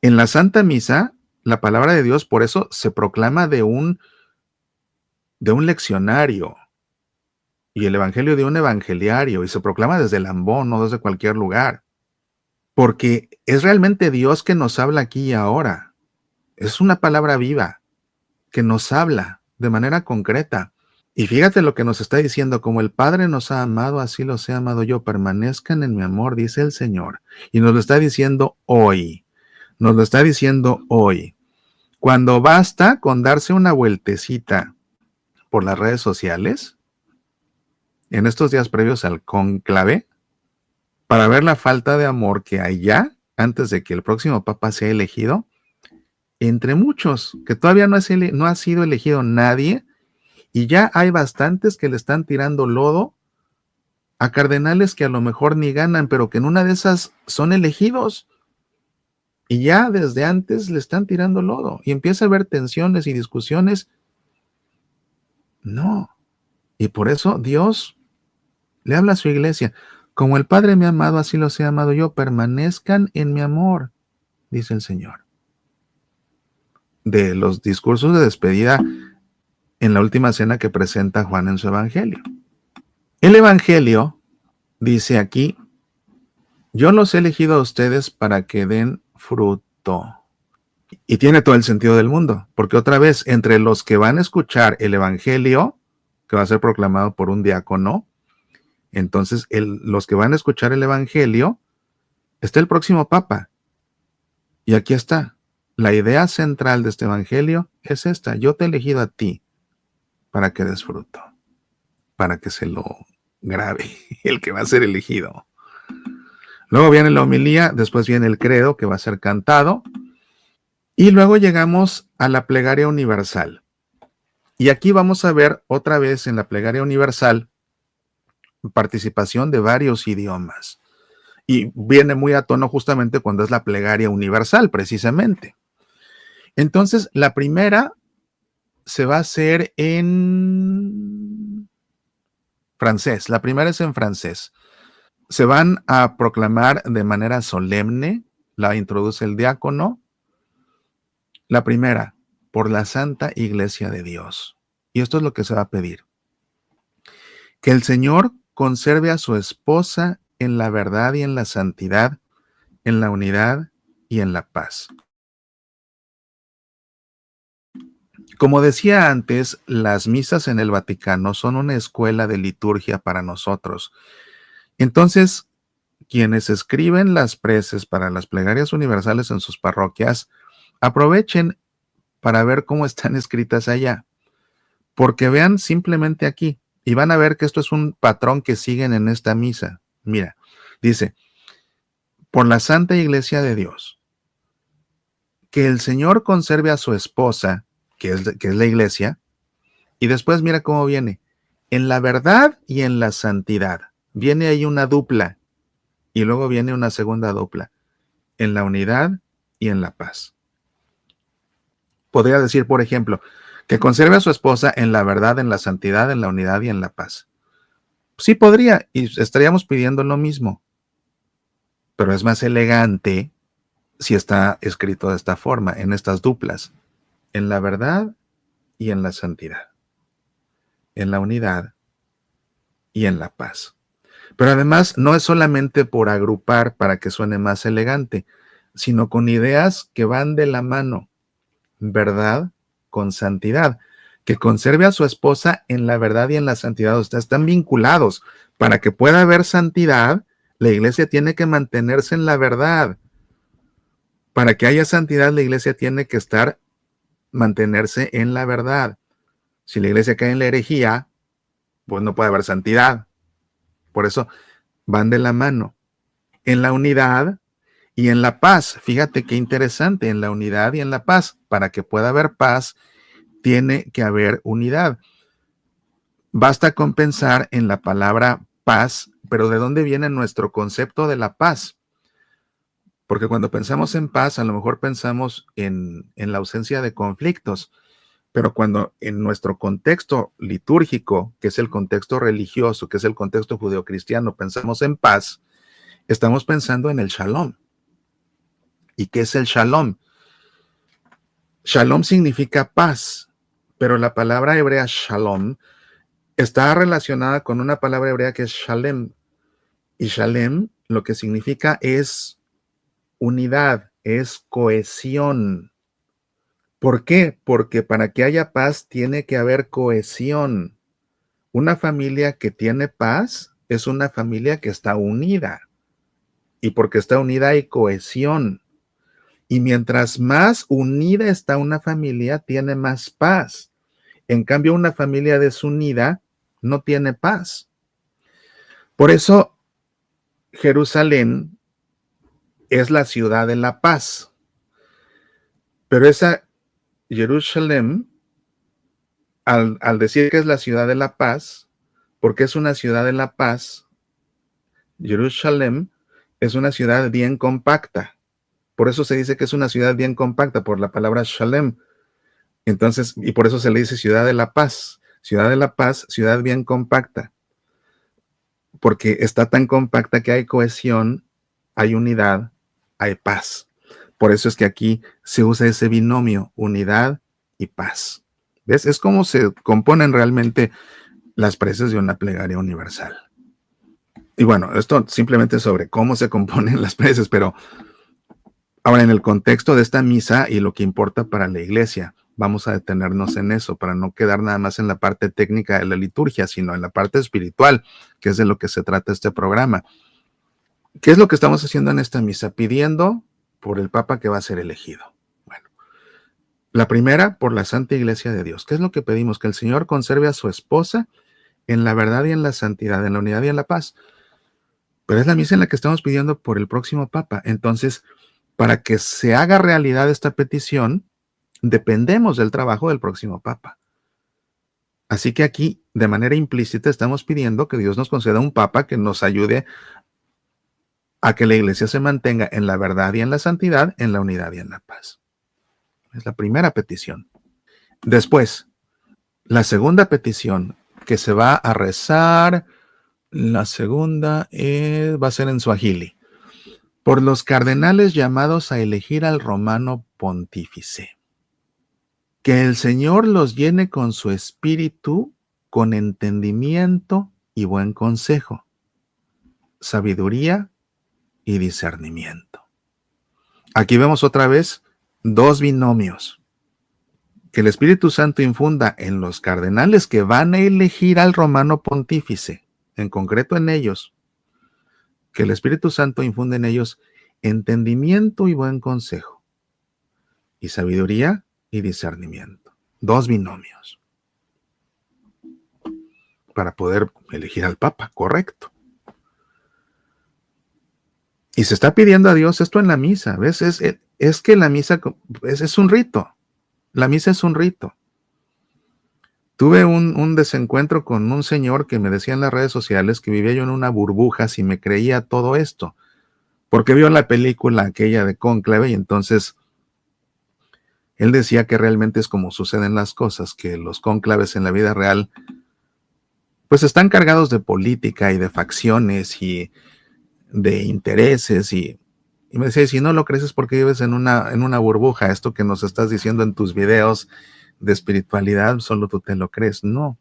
En la Santa Misa, la palabra de Dios por eso se proclama de un leccionario, y el Evangelio de un evangeliario, y se proclama desde el ambón, no desde cualquier lugar, porque es realmente Dios que nos habla aquí y ahora. Es una palabra viva que nos habla de manera concreta. Y fíjate lo que nos está diciendo: como el Padre nos ha amado, así los he amado yo, permanezcan en mi amor, dice el Señor. Y nos lo está diciendo hoy, nos lo está diciendo hoy. Cuando basta con darse una vueltecita por las redes sociales, en estos días previos al cónclave, para ver la falta de amor que hay ya, antes de que el próximo Papa sea elegido, entre muchos, que todavía no ha sido elegido nadie, y ya hay bastantes que le están tirando lodo a cardenales que a lo mejor ni ganan, pero que en una de esas son elegidos, y ya desde antes le están tirando lodo, y empieza a haber tensiones y discusiones. No, y por eso Dios le habla a su iglesia: como el Padre me ha amado, así los he amado yo, permanezcan en mi amor, dice el Señor. De los discursos de despedida en la última cena que presenta Juan en su Evangelio. El Evangelio dice aquí: yo los he elegido a ustedes para que den fruto. Y tiene todo el sentido del mundo, porque otra vez, entre los que van a escuchar el Evangelio, que va a ser proclamado por un diácono, entonces los que van a escuchar el Evangelio, está el próximo Papa. Y aquí está. La idea central de este Evangelio es esta: yo te he elegido a ti para que des fruto, para que se lo grabe el que va a ser elegido. Luego viene la homilía, después viene el credo que va a ser cantado, y luego llegamos a la plegaria universal. Y aquí vamos a ver otra vez en la plegaria universal participación de varios idiomas. Y viene muy a tono justamente cuando es la plegaria universal, precisamente. Entonces, la primera se va a hacer en francés. La primera es en francés. Se van a proclamar de manera solemne, la introduce el diácono. La primera, por la Santa Iglesia de Dios. Y esto es lo que se va a pedir: que el Señor conserve a su esposa en la verdad y en la santidad, en la unidad y en la paz. Como decía antes, las misas en el Vaticano son una escuela de liturgia para nosotros. Entonces, quienes escriben las preces para las plegarias universales en sus parroquias, aprovechen para ver cómo están escritas allá, porque vean simplemente aquí y van a ver que esto es un patrón que siguen en esta misa. Mira, dice: por la Santa Iglesia de Dios, que el Señor conserve a su esposa, que es la iglesia, y después mira cómo viene: en la verdad y en la santidad. Viene ahí una dupla, y luego viene una segunda dupla: en la unidad y en la paz. Podría decir, por ejemplo, que conserve a su esposa en la verdad, en la santidad, en la unidad y en la paz. Sí podría, y estaríamos pidiendo lo mismo, pero es más elegante si está escrito de esta forma, en estas duplas: en la verdad y en la santidad, en la unidad y en la paz. Pero además no es solamente por agrupar para que suene más elegante, sino con ideas que van de la mano, verdad con santidad, que conserve a su esposa en la verdad y en la santidad. O sea, están vinculados. Para que pueda haber santidad, la iglesia tiene que mantenerse en la verdad. Para que haya santidad, la iglesia tiene que mantenerse en la verdad. Si la iglesia cae en la herejía, pues no puede haber santidad. Por eso van de la mano. En la unidad y en la paz. Fíjate qué interesante, en la unidad y en la paz. Para que pueda haber paz, tiene que haber unidad. Basta con pensar en la palabra paz, pero ¿de dónde viene nuestro concepto de la paz? Porque cuando pensamos en paz, a lo mejor pensamos en la ausencia de conflictos, pero cuando en nuestro contexto litúrgico, que es el contexto religioso, que es el contexto judeocristiano, pensamos en paz, estamos pensando en el shalom. ¿Y qué es el shalom? Shalom significa paz, pero la palabra hebrea shalom está relacionada con una palabra hebrea que es shalem. Y shalem lo que significa es unidad, es cohesión. ¿Por qué? Porque para que haya paz tiene que haber cohesión. Una familia que tiene paz es una familia que está unida. Y porque está unida hay cohesión. Y mientras más unida está una familia, tiene más paz. En cambio, una familia desunida no tiene paz. Por eso, Jerusalén es la ciudad de la paz. Pero esa Jerusalén, al decir que es la ciudad de la paz, porque es una ciudad de la paz, Jerusalén es una ciudad bien compacta. Por eso se dice que es una ciudad bien compacta, por la palabra Shalem. Entonces, y por eso se le dice ciudad de la paz. Ciudad de la paz, ciudad bien compacta. Porque está tan compacta que hay cohesión, hay unidad, hay paz. Por eso es que aquí se usa ese binomio, unidad y paz. ¿Ves? Es como se componen realmente las preces de una plegaria universal. Y bueno, esto simplemente sobre cómo se componen las preces, pero ahora en el contexto de esta misa y lo que importa para la iglesia, vamos a detenernos en eso para no quedar nada más en la parte técnica de la liturgia, sino en la parte espiritual, que es de lo que se trata este programa. ¿Qué es lo que estamos haciendo en esta misa? Pidiendo por el Papa que va a ser elegido. Bueno, la primera, por la Santa Iglesia de Dios. ¿Qué es lo que pedimos? Que el Señor conserve a su esposa en la verdad y en la santidad, en la unidad y en la paz. Pero es la misa en la que estamos pidiendo por el próximo Papa. Entonces, para que se haga realidad esta petición, dependemos del trabajo del próximo Papa. Así que aquí, de manera implícita, estamos pidiendo que Dios nos conceda un Papa que nos ayude a que la Iglesia se mantenga en la verdad y en la santidad, en la unidad y en la paz. Es la primera petición. Después, la segunda petición que se va a rezar, la segunda va a ser en Swahili. Por los cardenales llamados a elegir al romano pontífice. Que el Señor los llene con su espíritu, con entendimiento y buen consejo, sabiduría y discernimiento. Aquí vemos otra vez dos binomios. Que el Espíritu Santo infunda en los cardenales que van a elegir al romano pontífice, en concreto en ellos, que el Espíritu Santo infunde en ellos entendimiento y buen consejo, y sabiduría y discernimiento. Dos binomios para poder elegir al Papa, correcto. Y se está pidiendo a Dios esto en la misa, ¿ves? Es que la misa es un rito. La misa es un rito. Tuve un desencuentro con un señor que me decía en las redes sociales que vivía yo en una burbuja si me creía todo esto, porque vio la película aquella de Cónclave y entonces él decía que realmente es como suceden las cosas, que los cónclaves en la vida real pues están cargados de política y de facciones y de intereses y me decía, si no lo crees es porque vives en una burbuja, esto que nos estás diciendo en tus videos de espiritualidad solo tú te lo crees. No,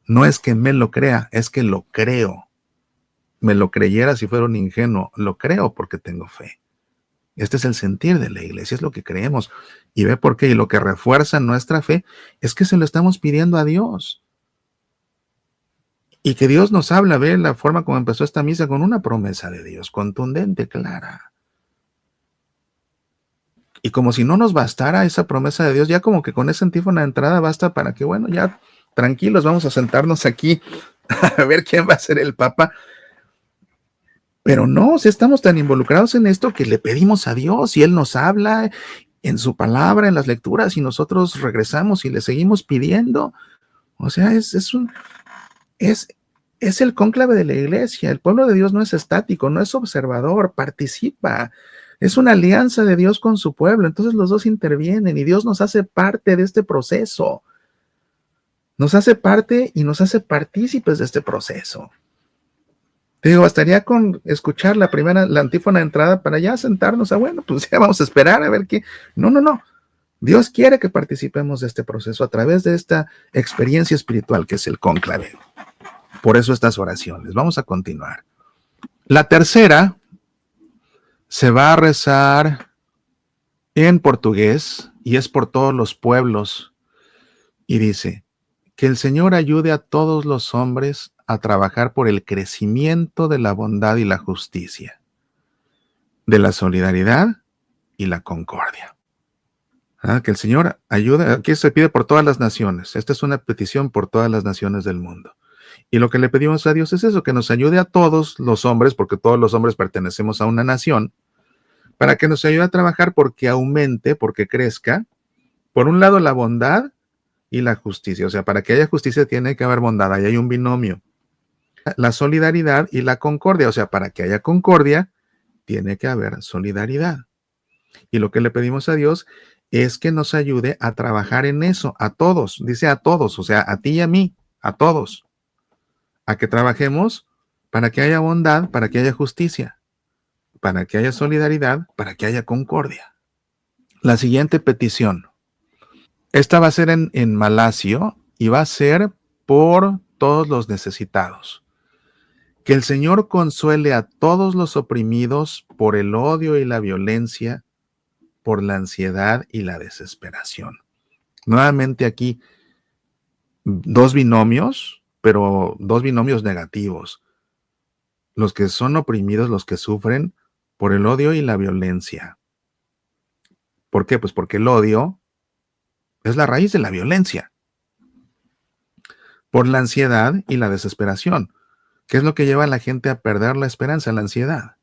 no es que me lo crea, es que lo creo. Me lo creyera si fuera un ingenuo, lo creo porque tengo fe. Este es el sentir de la iglesia, es lo que creemos. Y ve por qué, y lo que refuerza nuestra fe es que se lo estamos pidiendo a Dios. Y que Dios nos habla, ve la forma como empezó esta misa con una promesa de Dios, contundente, clara. Y como si no nos bastara esa promesa de Dios, ya como que con esa antífona de entrada basta para que, bueno, ya tranquilos, vamos a sentarnos aquí a ver quién va a ser el Papa. Pero no, si estamos tan involucrados en esto que le pedimos a Dios y Él nos habla en su palabra, en las lecturas, y nosotros regresamos y le seguimos pidiendo. O sea, es, es el cónclave de la iglesia. El pueblo de Dios no es estático, no es observador, participa. Es una alianza de Dios con su pueblo. Entonces los dos intervienen y Dios nos hace parte de este proceso. Nos hace parte y nos hace partícipes de este proceso. Te digo, bastaría con escuchar la antífona de entrada para ya sentarnos a, bueno, pues ya vamos a esperar a ver qué. No, no, no. Dios quiere que participemos de este proceso a través de esta experiencia espiritual que es el cónclave. Por eso estas oraciones. Vamos a continuar. La tercera se va a rezar en portugués y es por todos los pueblos. Y dice, que el Señor ayude a todos los hombres a trabajar por el crecimiento de la bondad y la justicia, de la solidaridad y la concordia. Que el Señor ayude, aquí se pide por todas las naciones. Esta es una petición por todas las naciones del mundo. Y lo que le pedimos a Dios es eso, que nos ayude a todos los hombres, porque todos los hombres pertenecemos a una nación, para que nos ayude a trabajar porque aumente, porque crezca, por un lado la bondad y la justicia. O sea, para que haya justicia tiene que haber bondad, ahí hay un binomio. La solidaridad y la concordia, o sea, para que haya concordia, tiene que haber solidaridad. Y lo que le pedimos a Dios es que nos ayude a trabajar en eso, a todos, dice a todos, o sea, a ti y a mí, a todos, a que trabajemos para que haya bondad, para que haya justicia, para que haya solidaridad, para que haya concordia. La siguiente petición, esta va a ser en malasio y va a ser por todos los necesitados. Que el Señor consuele a todos los oprimidos por el odio y la violencia, por la ansiedad y la desesperación. Nuevamente aquí, dos binomios, pero dos binomios negativos. Los que son oprimidos, los que sufren por el odio y la violencia. ¿Por qué? Pues porque el odio es la raíz de la violencia. Por la ansiedad y la desesperación. ¿Qué es lo que lleva a la gente a perder la esperanza? La ansiedad.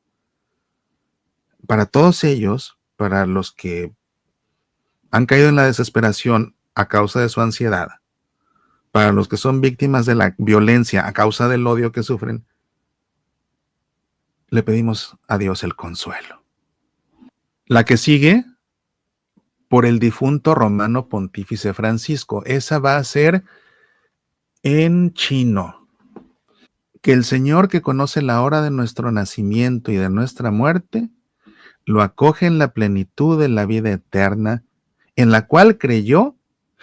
Para todos ellos, para los que han caído en la desesperación a causa de su ansiedad, para los que son víctimas de la violencia a causa del odio que sufren, le pedimos a Dios el consuelo. La que sigue, por el difunto romano pontífice Francisco. Esa va a ser en chino. Que el Señor, que conoce la hora de nuestro nacimiento y de nuestra muerte, lo acoge en la plenitud de la vida eterna, en la cual creyó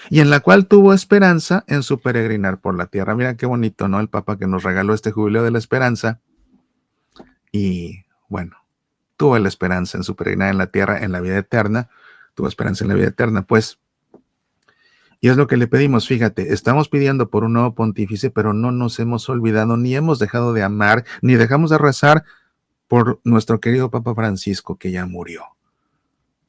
y en la cual tuvo esperanza en su peregrinar por la tierra. Mira qué bonito, ¿no? El Papa que nos regaló este jubileo de la esperanza. Y bueno, tuvo la esperanza en su peregrinar en la tierra, en la vida eterna. Tuvo esperanza en la vida eterna, pues. Y es lo que le pedimos, fíjate, estamos pidiendo por un nuevo pontífice, pero no nos hemos olvidado, ni hemos dejado de amar, ni dejamos de rezar por nuestro querido Papa Francisco, que ya murió.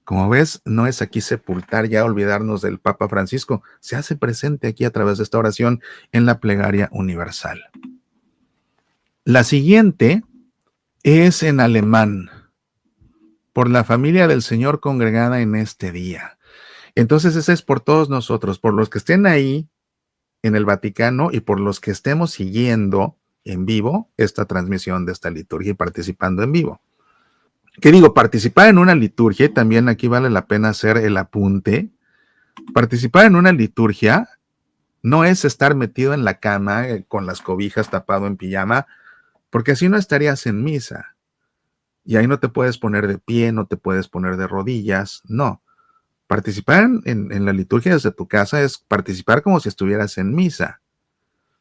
Como ves, no es aquí sepultar, ya olvidarnos del Papa Francisco, se hace presente aquí a través de esta oración en la plegaria universal. La siguiente es en alemán, por la familia del Señor congregada en este día. Entonces ese es por todos nosotros, por los que estén ahí en el Vaticano y por los que estemos siguiendo en vivo esta transmisión de esta liturgia y participando en vivo. ¿Qué digo? Participar en una liturgia, y también aquí vale la pena hacer el apunte, participar en una liturgia no es estar metido en la cama con las cobijas tapado en pijama, porque así no estarías en misa. Y ahí no te puedes poner de pie, no te puedes poner de rodillas, no. Participar en la liturgia desde tu casa es participar como si estuvieras en misa,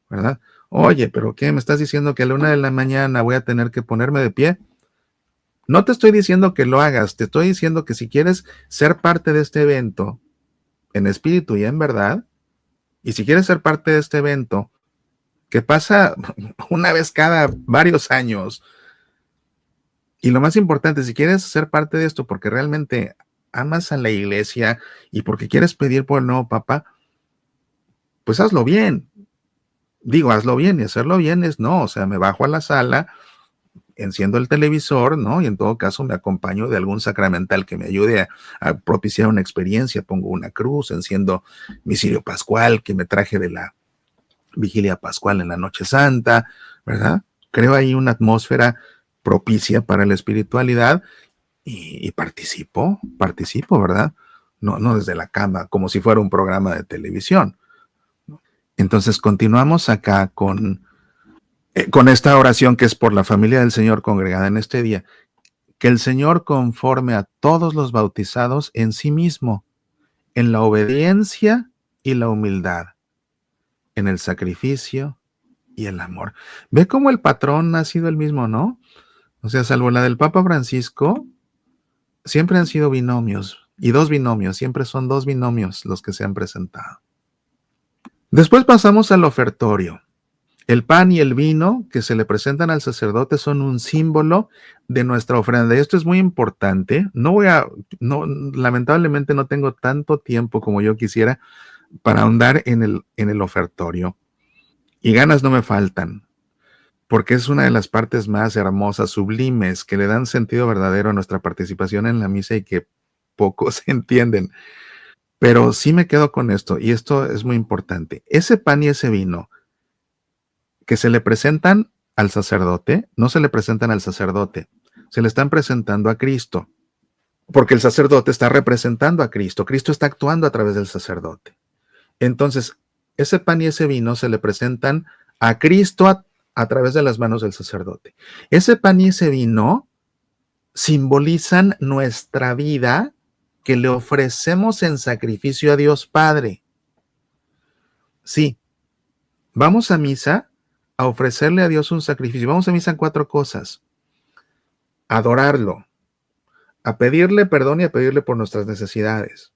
¿verdad? Oye, pero ¿qué? ¿Me estás diciendo que a la 1 de la mañana voy a tener que ponerme de pie? No te estoy diciendo que lo hagas, te estoy diciendo que si quieres ser parte de este evento en espíritu y en verdad, y si quieres ser parte de este evento que pasa una vez cada varios años, y lo más importante, si quieres ser parte de esto porque realmente amas a la iglesia y porque quieres pedir por el nuevo papa, pues hazlo bien. Digo, hazlo bien, y hacerlo bien es no, o sea, me bajo a la sala, enciendo el televisor, ¿no? Y en todo caso me acompaño de algún sacramental que me ayude a propiciar una experiencia, pongo una cruz, enciendo mi cirio pascual que me traje de la vigilia pascual en la noche santa, ¿verdad? Creo ahí una atmósfera propicia para la espiritualidad y participo, ¿verdad? No, no desde la cama, como si fuera un programa de televisión. Entonces continuamos acá con esta oración que es por la familia del Señor congregada en este día. Que el Señor conforme a todos los bautizados en sí mismo, en la obediencia y la humildad, en el sacrificio y el amor. Ve cómo el patrón ha sido el mismo, ¿no? O sea, salvo la del Papa Francisco, siempre han sido binomios, y dos binomios, siempre son dos binomios los que se han presentado. Después pasamos al ofertorio. El pan y el vino que se le presentan al sacerdote son un símbolo de nuestra ofrenda. Esto es muy importante. Lamentablemente no tengo tanto tiempo como yo quisiera para ahondar en el ofertorio. Y ganas no me faltan, porque es una de las partes más hermosas, sublimes, que le dan sentido verdadero a nuestra participación en la misa y que pocos entienden. Pero sí me quedo con esto, y esto es muy importante. Ese pan y ese vino que se le presentan al sacerdote, no se le presentan al sacerdote, se le están presentando a Cristo, porque el sacerdote está representando a Cristo, Cristo está actuando a través del sacerdote. Entonces, ese pan y ese vino se le presentan a Cristo a través de las manos del sacerdote. Ese pan y ese vino simbolizan nuestra vida que le ofrecemos en sacrificio a Dios Padre. Sí, vamos a misa a ofrecerle a Dios un sacrificio. Vamos a misa en 4 cosas. Adorarlo, a pedirle perdón y a pedirle por nuestras necesidades,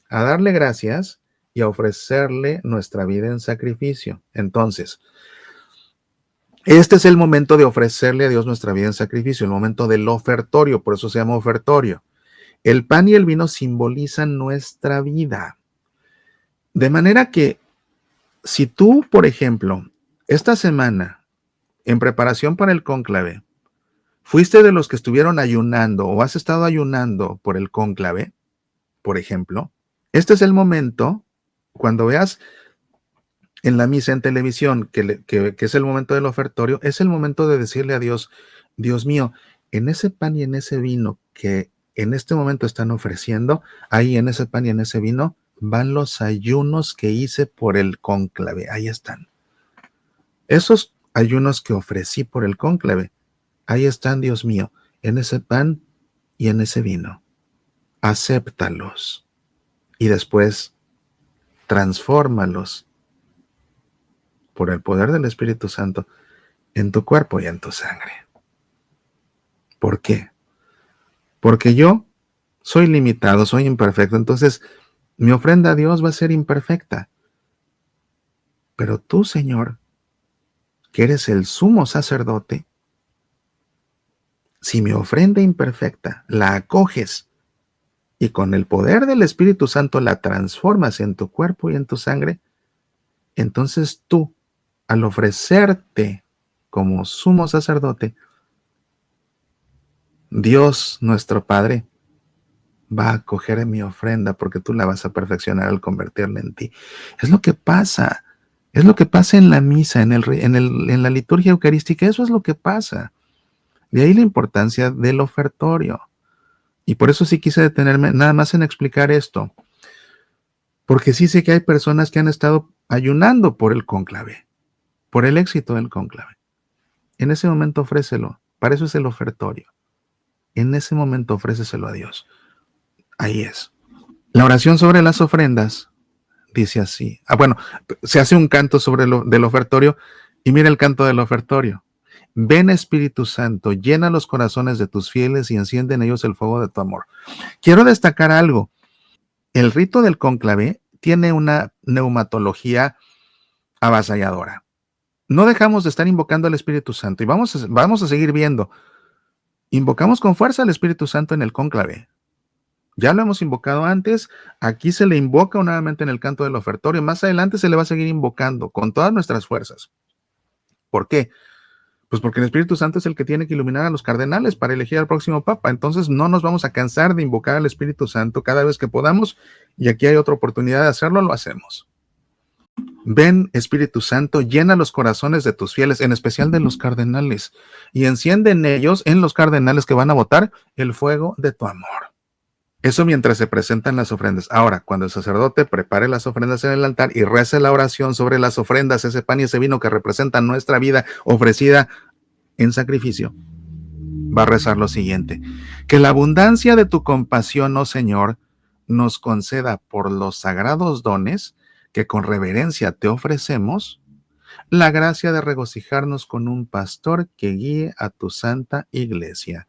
a darle gracias y a ofrecerle nuestra vida en sacrificio. Entonces, este es el momento de ofrecerle a Dios nuestra vida en sacrificio, el momento del ofertorio, por eso se llama ofertorio. El pan y el vino simbolizan nuestra vida. De manera que si tú, por ejemplo, esta semana, en preparación para el cónclave, fuiste de los que estuvieron ayunando o has estado ayunando por el cónclave, por ejemplo, este es el momento, cuando veas en la misa en televisión que es el momento del ofertorio, es el momento de decirle a Dios, Dios mío, en ese pan y en ese vino que en este momento están ofreciendo, ahí en ese pan y en ese vino van los ayunos que hice por el cónclave, ahí están. Esos ayunos que ofrecí por el cónclave, ahí están, Dios mío, en ese pan y en ese vino. Acéptalos y después transfórmalos por el poder del Espíritu Santo en tu cuerpo y en tu sangre. ¿Por qué? Porque yo soy limitado, soy imperfecto, entonces mi ofrenda a Dios va a ser imperfecta. Pero tú, Señor, que eres el sumo sacerdote, si mi ofrenda imperfecta la acoges y con el poder del Espíritu Santo la transformas en tu cuerpo y en tu sangre, entonces tú, al ofrecerte como sumo sacerdote, Dios nuestro Padre va a acoger mi ofrenda porque tú la vas a perfeccionar al convertirla en ti. Es lo que pasa. Es lo que pasa en la misa, en la liturgia eucarística. Eso es lo que pasa. De ahí la importancia del ofertorio. Y por eso sí quise detenerme nada más en explicar esto. Porque sí sé que hay personas que han estado ayunando por el cónclave, por el éxito del cónclave. En ese momento ofrécelo. Para eso es el ofertorio. En ese momento ofréceselo a Dios. Ahí es. La oración sobre las ofrendas dice así. Bueno, se hace un canto sobre del ofertorio y mira el canto del ofertorio. Ven Espíritu Santo, llena los corazones de tus fieles y enciende en ellos el fuego de tu amor. Quiero destacar algo. El rito del cónclave tiene una neumatología avasalladora. No dejamos de estar invocando al Espíritu Santo y vamos a seguir viendo. Invocamos con fuerza al Espíritu Santo en el cónclave. Ya lo hemos invocado antes, aquí se le invoca nuevamente en el canto del ofertorio, más adelante se le va a seguir invocando con todas nuestras fuerzas. ¿Por qué? Pues porque el Espíritu Santo es el que tiene que iluminar a los cardenales para elegir al próximo papa. Entonces no nos vamos a cansar de invocar al Espíritu Santo cada vez que podamos y aquí hay otra oportunidad de hacerlo, lo hacemos. Ven, Espíritu Santo, llena los corazones de tus fieles, en especial de los cardenales, y enciende en ellos, en los cardenales que van a votar, el fuego de tu amor. Eso mientras se presentan las ofrendas. Ahora, cuando el sacerdote prepare las ofrendas en el altar y rece la oración sobre las ofrendas, ese pan y ese vino que representan nuestra vida ofrecida en sacrificio, va a rezar lo siguiente: que la abundancia de tu compasión, oh Señor, nos conceda por los sagrados dones que con reverencia te ofrecemos, la gracia de regocijarnos con un pastor que guíe a tu santa iglesia.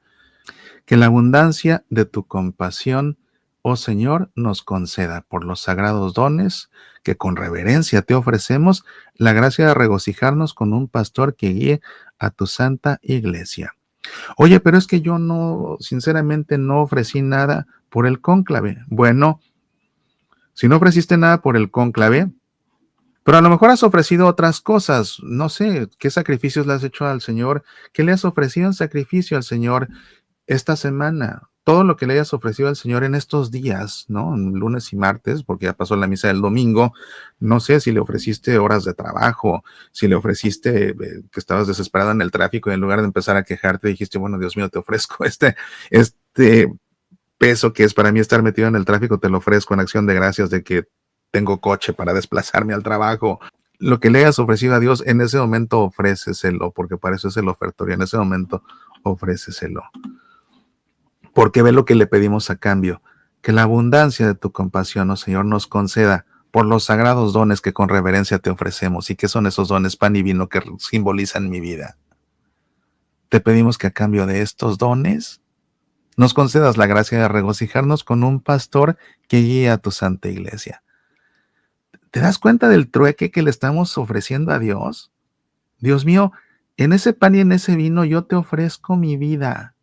Que la abundancia de tu compasión, oh Señor, nos conceda por los sagrados dones que con reverencia te ofrecemos, la gracia de regocijarnos con un pastor que guíe a tu santa iglesia. Oye, pero es que yo no, sinceramente no ofrecí nada por el cónclave. Bueno, si no ofreciste nada por el cónclave, pero a lo mejor has ofrecido otras cosas, no sé, ¿qué sacrificios le has hecho al Señor? ¿Qué le has ofrecido en sacrificio al Señor esta semana? Todo lo que le hayas ofrecido al Señor en estos días, ¿no? Lunes y martes, porque ya pasó la misa del domingo. No sé si le ofreciste horas de trabajo, si le ofreciste que estabas desesperado en el tráfico y en lugar de empezar a quejarte dijiste, bueno, Dios mío, te ofrezco este peso que es para mí estar metido en el tráfico, te lo ofrezco en acción de gracias de que tengo coche para desplazarme al trabajo. Lo que le hayas ofrecido a Dios, en ese momento ofréceselo, porque para eso es el ofertorio, en ese momento ofréceselo. Porque ve lo que le pedimos a cambio: que la abundancia de tu compasión, oh Señor, nos conceda por los sagrados dones que con reverencia te ofrecemos. ¿Y qué son esos dones? Pan y vino que simbolizan mi vida. Te pedimos que a cambio de estos dones nos concedas la gracia de regocijarnos con un pastor que guíe a tu santa iglesia. ¿Te das cuenta del trueque que le estamos ofreciendo a Dios? Dios mío, en ese pan y en ese vino yo te ofrezco mi vida.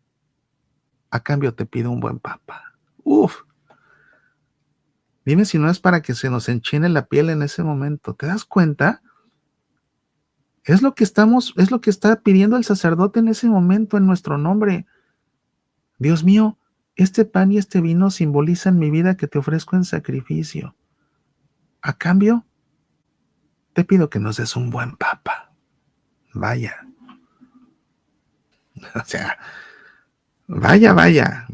A cambio te pido un buen papa. Uf. Dime si no es para que se nos enchine la piel en ese momento. ¿Te das cuenta? Es lo que está pidiendo el sacerdote en ese momento en nuestro nombre. Dios mío, este pan y este vino simbolizan mi vida que te ofrezco en sacrificio. A cambio, te pido que nos des un buen papa. Vaya. O sea, vaya.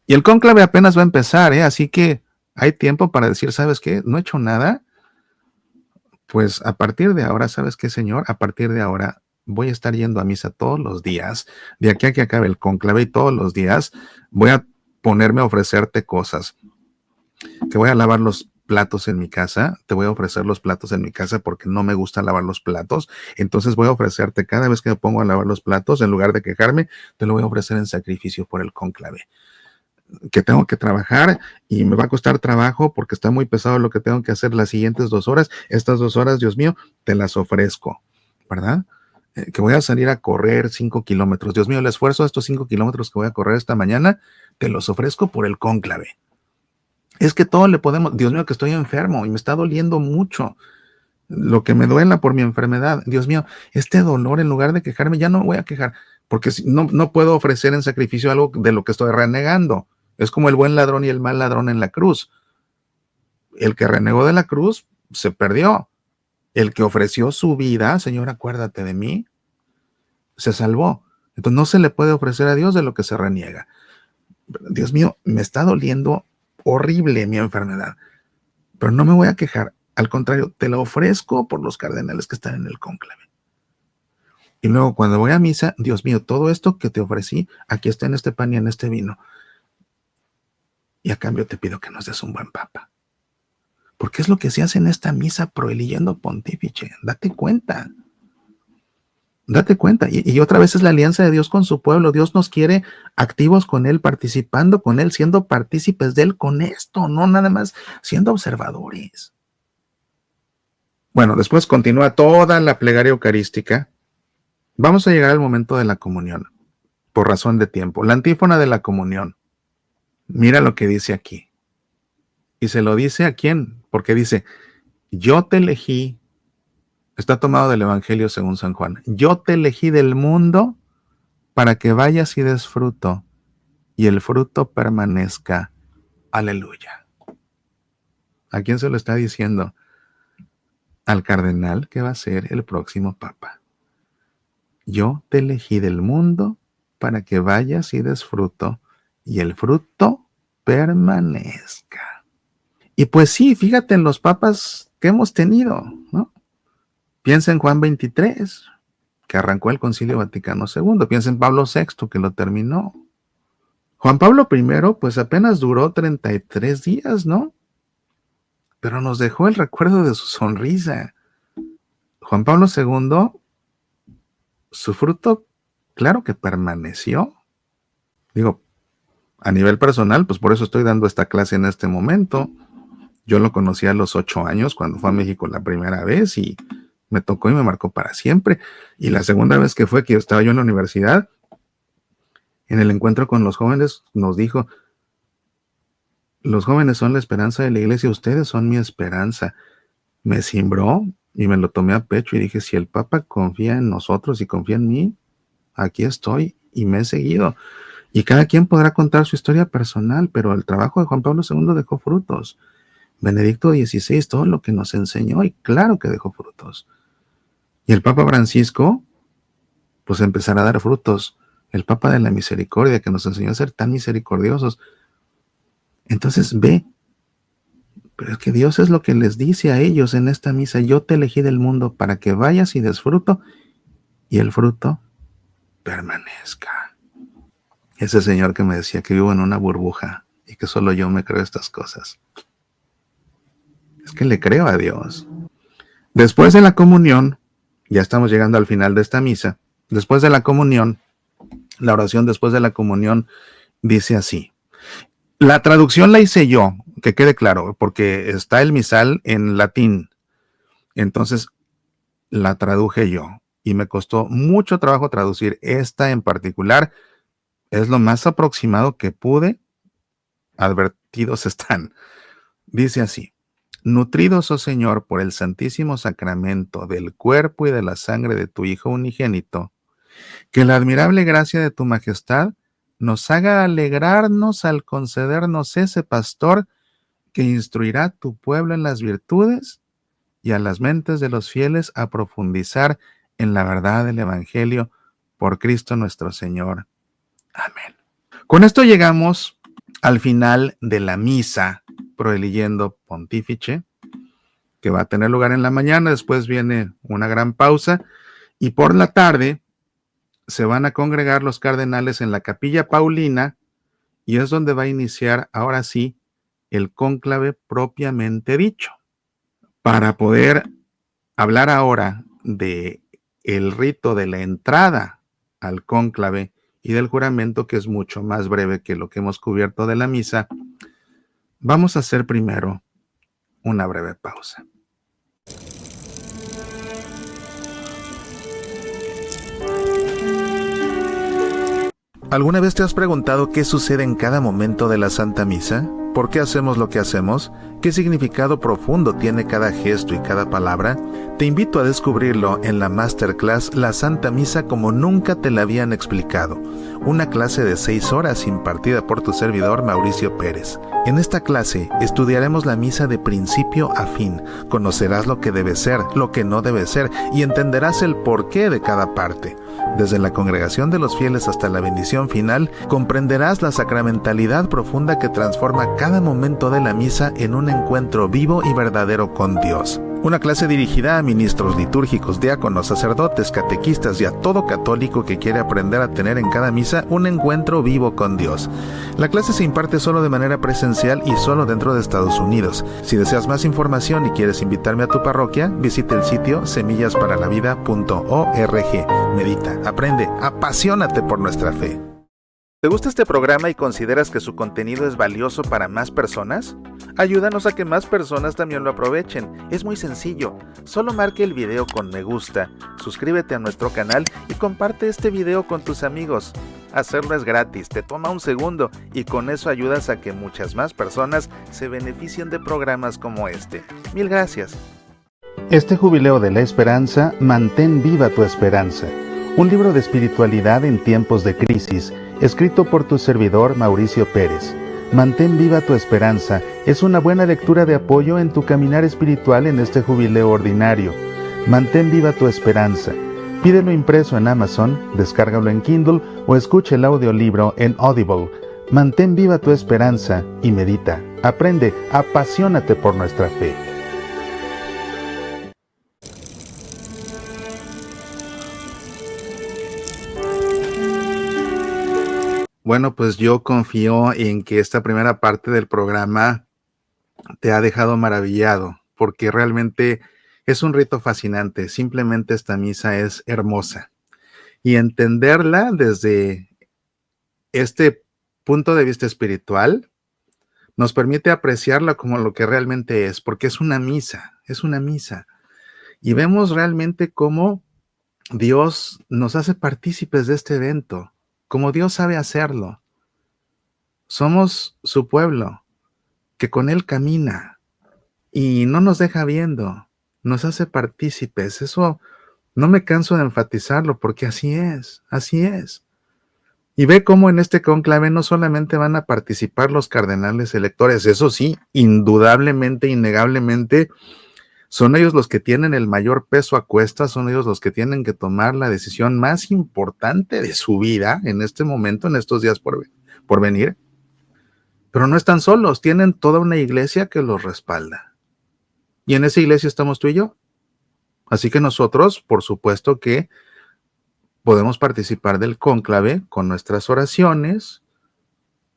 Y el cónclave apenas va a empezar, ¿eh? Así que hay tiempo para decir, ¿sabes qué? No he hecho nada. Pues a partir de ahora, ¿sabes qué, Señor? A partir de ahora voy a estar yendo a misa todos los días, de aquí a que acabe el cónclave, y todos los días voy a ponerme a ofrecerte cosas. Te voy a lavar los platos en mi casa, te voy a ofrecer los platos en mi casa porque no me gusta lavar los platos, entonces voy a ofrecerte cada vez que me pongo a lavar los platos, en lugar de quejarme, te lo voy a ofrecer en sacrificio por el cónclave. Que tengo que trabajar y me va a costar trabajo porque está muy pesado lo que tengo que hacer las siguientes 2 horas. Estas 2 horas, Dios mío, te las ofrezco, ¿verdad? Que voy a salir a correr 5 kilómetros. Dios mío, el esfuerzo de estos 5 kilómetros que voy a correr esta mañana, te los ofrezco por el cónclave. Es que todo le podemos, Dios mío, que estoy enfermo y me está doliendo mucho lo que me duela por mi enfermedad. Dios mío, este dolor, en lugar de quejarme, ya no me voy a quejar, porque no puedo ofrecer en sacrificio algo de lo que estoy renegando. Es como el buen ladrón y el mal ladrón en la cruz. El que renegó de la cruz se perdió. El que ofreció su vida, Señor, acuérdate de mí, se salvó. Entonces no se le puede ofrecer a Dios de lo que se reniega. Dios mío, me está doliendo horrible mi enfermedad, pero no me voy a quejar. Al contrario, te la ofrezco por los cardenales que están en el cónclave. Y luego cuando voy a misa, Dios mío, todo esto que te ofrecí, aquí está en este pan y en este vino. y a cambio te pido que nos des un buen papa. Porque es lo que se hace en esta misa proeligiendo pontífice. Date cuenta. Date cuenta. Y otra vez es la alianza de Dios con su pueblo. Dios nos quiere activos con Él, participando con Él, siendo partícipes de Él con esto, no nada más siendo observadores. Bueno, después continúa toda la plegaria eucarística. Vamos a llegar al momento de la comunión, por razón de tiempo. La antífona de la comunión. Mira lo que dice aquí. Y se lo dice a quién, porque dice, yo te elegí, está tomado del Evangelio según San Juan, yo te elegí del mundo para que vayas y des fruto, y el fruto permanezca. Aleluya. ¿A quién se lo está diciendo? Al cardenal que va a ser el próximo papa. Yo te elegí del mundo para que vayas y des fruto, y el fruto permanezca. Y pues sí, fíjate en los papas que hemos tenido, ¿no? Piensa en Juan XXIII, que arrancó el Concilio Vaticano II. Piensa en Pablo VI, que lo terminó. Juan Pablo I, pues apenas duró 33 días, ¿no? Pero nos dejó el recuerdo de su sonrisa. Juan Pablo II, su fruto, claro que permaneció. Digo, a nivel personal, pues por eso estoy dando esta clase en este momento. Yo lo conocí a los 8 años cuando fue a México la primera vez y me tocó y me marcó para siempre. Y la segunda vez que fue, que estaba yo en la universidad, en el encuentro con los jóvenes, nos dijo, los jóvenes son la esperanza de la iglesia, ustedes son mi esperanza. Me cimbró y me lo tomé a pecho y dije, si el Papa confía en nosotros y confía en mí, aquí estoy y me he seguido. Y cada quien podrá contar su historia personal, pero el trabajo de Juan Pablo II dejó frutos. Benedicto XVI, todo lo que nos enseñó, y claro que dejó frutos. Y el Papa Francisco, pues empezará a dar frutos. El Papa de la Misericordia, que nos enseñó a ser tan misericordiosos. Entonces ve, pero es que Dios es lo que les dice a ellos en esta misa, yo te elegí del mundo para que vayas y des fruto, y el fruto permanezca. Ese señor que me decía que vivo en una burbuja y que solo yo me creo estas cosas. Es que le creo a Dios. Después de la comunión, ya estamos llegando al final de esta misa, después de la comunión, la oración después de la comunión dice así. La traducción la hice yo, que quede claro, porque está el misal en latín. Entonces la traduje yo y me costó mucho trabajo traducir esta en particular. Es lo más aproximado que pude. Advertidos están. Dice así. Nutridos, oh Señor, por el santísimo sacramento del cuerpo y de la sangre de tu Hijo unigénito, que la admirable gracia de tu majestad nos haga alegrarnos al concedernos ese pastor que instruirá tu pueblo en las virtudes y a las mentes de los fieles a profundizar en la verdad del Evangelio por Cristo nuestro Señor. Amén. Con esto llegamos al final de la misa proeligiendo pontífice, que va a tener lugar en la mañana. Después viene una gran pausa y por la tarde se van a congregar los cardenales en la Capilla Paulina y es donde va a iniciar ahora sí el cónclave propiamente dicho. Para poder hablar ahora de el rito de la entrada al cónclave y del juramento, que es mucho más breve que lo que hemos cubierto de la misa, vamos a hacer primero una breve pausa. ¿Alguna vez te has preguntado qué sucede en cada momento de la Santa Misa? ¿Por qué hacemos lo que hacemos? ¿Qué significado profundo tiene cada gesto y cada palabra? Te invito a descubrirlo en la Masterclass La Santa Misa como nunca te la habían explicado. Una clase de 6 horas impartida por tu servidor Mauricio Pérez. En esta clase estudiaremos la misa de principio a fin. Conocerás lo que debe ser, lo que no debe ser y entenderás el porqué de cada parte. Desde la congregación de los fieles hasta la bendición final, comprenderás la sacramentalidad profunda que transforma cada momento de la misa en un encuentro vivo y verdadero con Dios. Una clase dirigida a ministros litúrgicos, diáconos, sacerdotes, catequistas y a todo católico que quiere aprender a tener en cada misa un encuentro vivo con Dios. La clase se imparte solo de manera presencial y solo dentro de Estados Unidos. Si deseas más información y quieres invitarme a tu parroquia, visita el sitio semillasparalavida.org. Medita, aprende, apasionate por nuestra fe. ¿Te gusta este programa y consideras que su contenido es valioso para más personas? Ayúdanos a que más personas también lo aprovechen. Es muy sencillo. Solo marque el video con me gusta, suscríbete a nuestro canal y comparte este video con tus amigos. Hacerlo es gratis, te toma un segundo y con eso ayudas a que muchas más personas se beneficien de programas como este. Mil gracias. Este jubileo de la esperanza, mantén viva tu esperanza. Un libro de espiritualidad en tiempos de crisis, escrito por tu servidor Mauricio Pérez. Mantén viva tu esperanza es una buena lectura de apoyo en tu caminar espiritual en este jubileo ordinario. Mantén viva tu esperanza. Pídelo impreso en Amazon, descárgalo en Kindle o escucha el audiolibro en Audible. Mantén viva tu esperanza y medita, aprende, apasionate por nuestra fe. Bueno, pues yo confío en que esta primera parte del programa te ha dejado maravillado, porque realmente es un rito fascinante. Simplemente esta misa es hermosa. Y entenderla desde este punto de vista espiritual nos permite apreciarla como lo que realmente es, porque es una misa, es una misa. Y vemos realmente cómo Dios nos hace partícipes de este evento, como Dios sabe hacerlo. Somos su pueblo, que con Él camina y no nos deja viendo, nos hace partícipes. Eso no me canso de enfatizarlo porque así es, así es. Y ve cómo en este cónclave no solamente van a participar los cardenales electores, eso sí, indudablemente, innegablemente, son ellos los que tienen el mayor peso a cuestas, son ellos los que tienen que tomar la decisión más importante de su vida en este momento, en estos días por venir. Pero no están solos, tienen toda una iglesia que los respalda. Y en esa iglesia estamos tú y yo. Así que nosotros, por supuesto que podemos participar del cónclave con nuestras oraciones,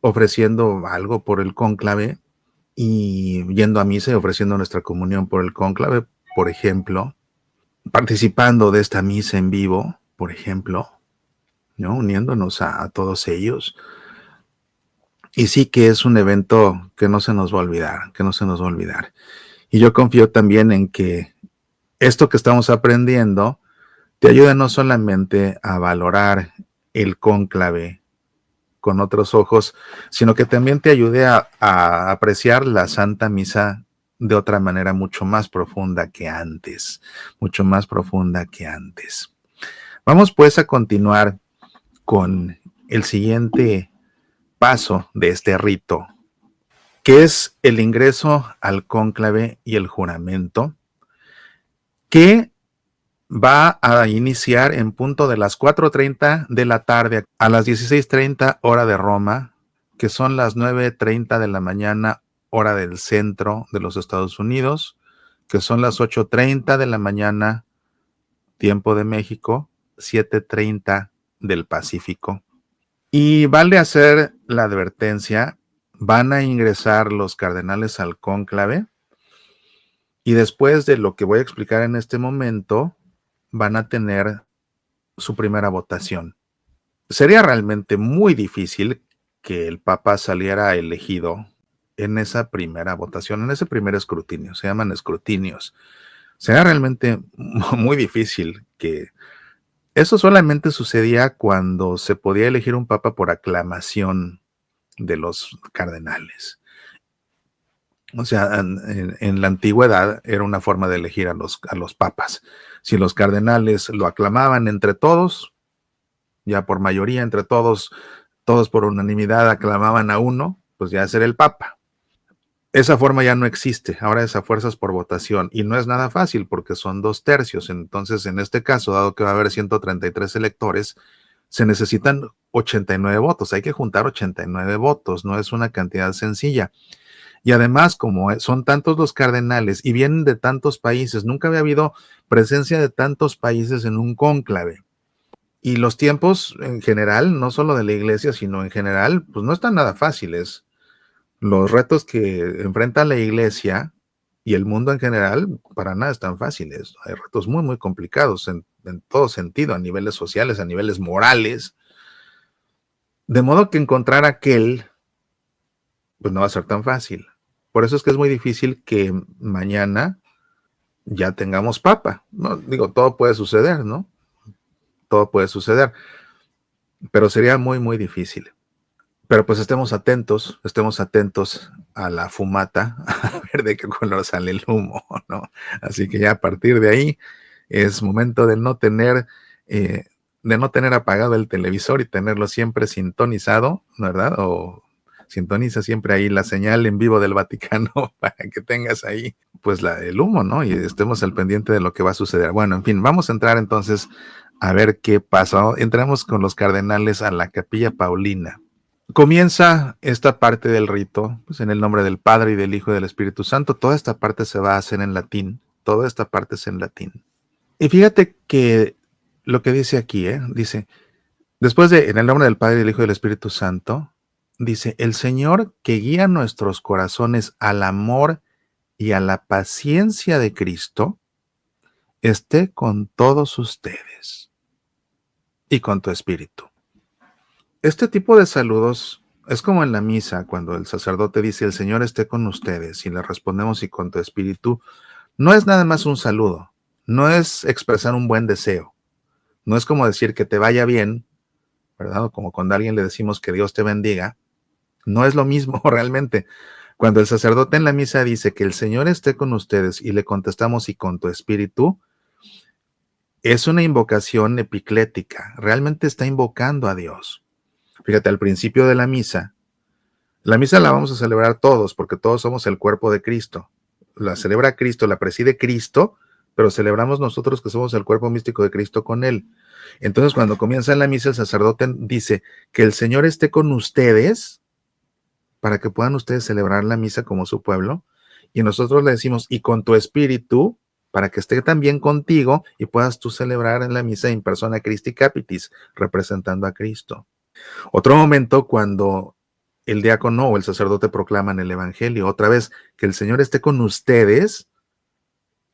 ofreciendo algo por el cónclave y yendo a misa y ofreciendo nuestra comunión por el cónclave, por ejemplo, participando de esta misa en vivo, por ejemplo, ¿no? Uniéndonos a todos ellos. Y sí que es un evento que no se nos va a olvidar, que no se nos va a olvidar. Y yo confío también en que esto que estamos aprendiendo te ayuda no solamente a valorar el cónclave con otros ojos, sino que también te ayude a apreciar la Santa Misa de otra manera mucho más profunda que antes, mucho más profunda que antes. Vamos pues a continuar con el siguiente paso de este rito, que es el ingreso al cónclave y el juramento, que va a iniciar en punto de las 4:30 de la tarde a las 16:30 hora de Roma, que son las 9:30 de la mañana hora del centro de los Estados Unidos, que son las 8:30 de la mañana tiempo de México, 7:30 del Pacífico. Y vale hacer la advertencia, van a ingresar los cardenales al cónclave y después de lo que voy a explicar en este momento, van a tener su primera votación. Sería realmente muy difícil que el Papa saliera elegido en esa primera votación, en ese primer escrutinio, se llaman escrutinios. Sería realmente muy difícil que eso solamente sucedía cuando se podía elegir un Papa por aclamación de los cardenales. O sea, en la antigüedad era una forma de elegir a los papas. Si los cardenales lo aclamaban entre todos, ya por mayoría entre todos por unanimidad aclamaban a uno, pues ya era el papa. Esa forma ya no existe, ahora es a fuerzas por votación y no es nada fácil porque son 2/3. Entonces, en este caso, dado que va a haber 133 electores, se necesitan 89 votos. Hay que juntar 89 votos, no es una cantidad sencilla. Y además, como son tantos los cardenales y vienen de tantos países, nunca había habido presencia de tantos países en un cónclave. Y los tiempos en general, no solo de la iglesia, sino en general, pues no están nada fáciles. Los retos que enfrenta la iglesia y el mundo en general, para nada están fáciles. Hay retos muy, muy complicados en todo sentido, a niveles sociales, a niveles morales. De modo que encontrar aquel, pues no va a ser tan fácil. Por eso es que es muy difícil que mañana ya tengamos papa. No, digo, todo puede suceder, ¿no? Todo puede suceder, pero sería muy, muy difícil. Pero pues estemos atentos a la fumata, a ver de qué color sale el humo, ¿no? Así que ya a partir de ahí es momento eh, de no tener apagado el televisor y tenerlo siempre sintonizado, ¿verdad? O sintoniza siempre ahí la señal en vivo del Vaticano para que tengas ahí pues el humo, ¿no? Y estemos al pendiente de lo que va a suceder. Bueno, en fin, vamos a entrar entonces a ver qué pasa. Entramos con los cardenales a la Capilla Paulina. Comienza esta parte del rito, pues en el nombre del Padre y del Hijo y del Espíritu Santo. Toda esta parte se va a hacer en latín. Toda esta parte es en latín. Y fíjate que lo que dice aquí, dice, después de, en el nombre del Padre y del Hijo y del Espíritu Santo, dice, el Señor que guía nuestros corazones al amor y a la paciencia de Cristo, esté con todos ustedes y con tu espíritu. Este tipo de saludos es como en la misa, cuando el sacerdote dice, el Señor esté con ustedes, y le respondemos, y con tu espíritu. No es nada más un saludo, no es expresar un buen deseo, no es como decir que te vaya bien, ¿verdad? O como cuando a alguien le decimos que Dios te bendiga, no es lo mismo realmente. Cuando el sacerdote en la misa dice que el Señor esté con ustedes y le contestamos, y con tu espíritu, es una invocación epiclética, realmente está invocando a Dios. Fíjate, al principio de la misa la vamos a celebrar todos, porque todos somos el cuerpo de Cristo. La celebra Cristo, la preside Cristo, pero celebramos nosotros que somos el cuerpo místico de Cristo con Él. Entonces, cuando comienza la misa, el sacerdote dice que el Señor esté con ustedes, para que puedan ustedes celebrar la misa como su pueblo, y nosotros le decimos, y con tu espíritu, para que esté también contigo y puedas tú celebrar en la misa in persona Christi Capitis, representando a Cristo. Otro momento cuando el diácono o el sacerdote proclaman el evangelio, otra vez, que el Señor esté con ustedes,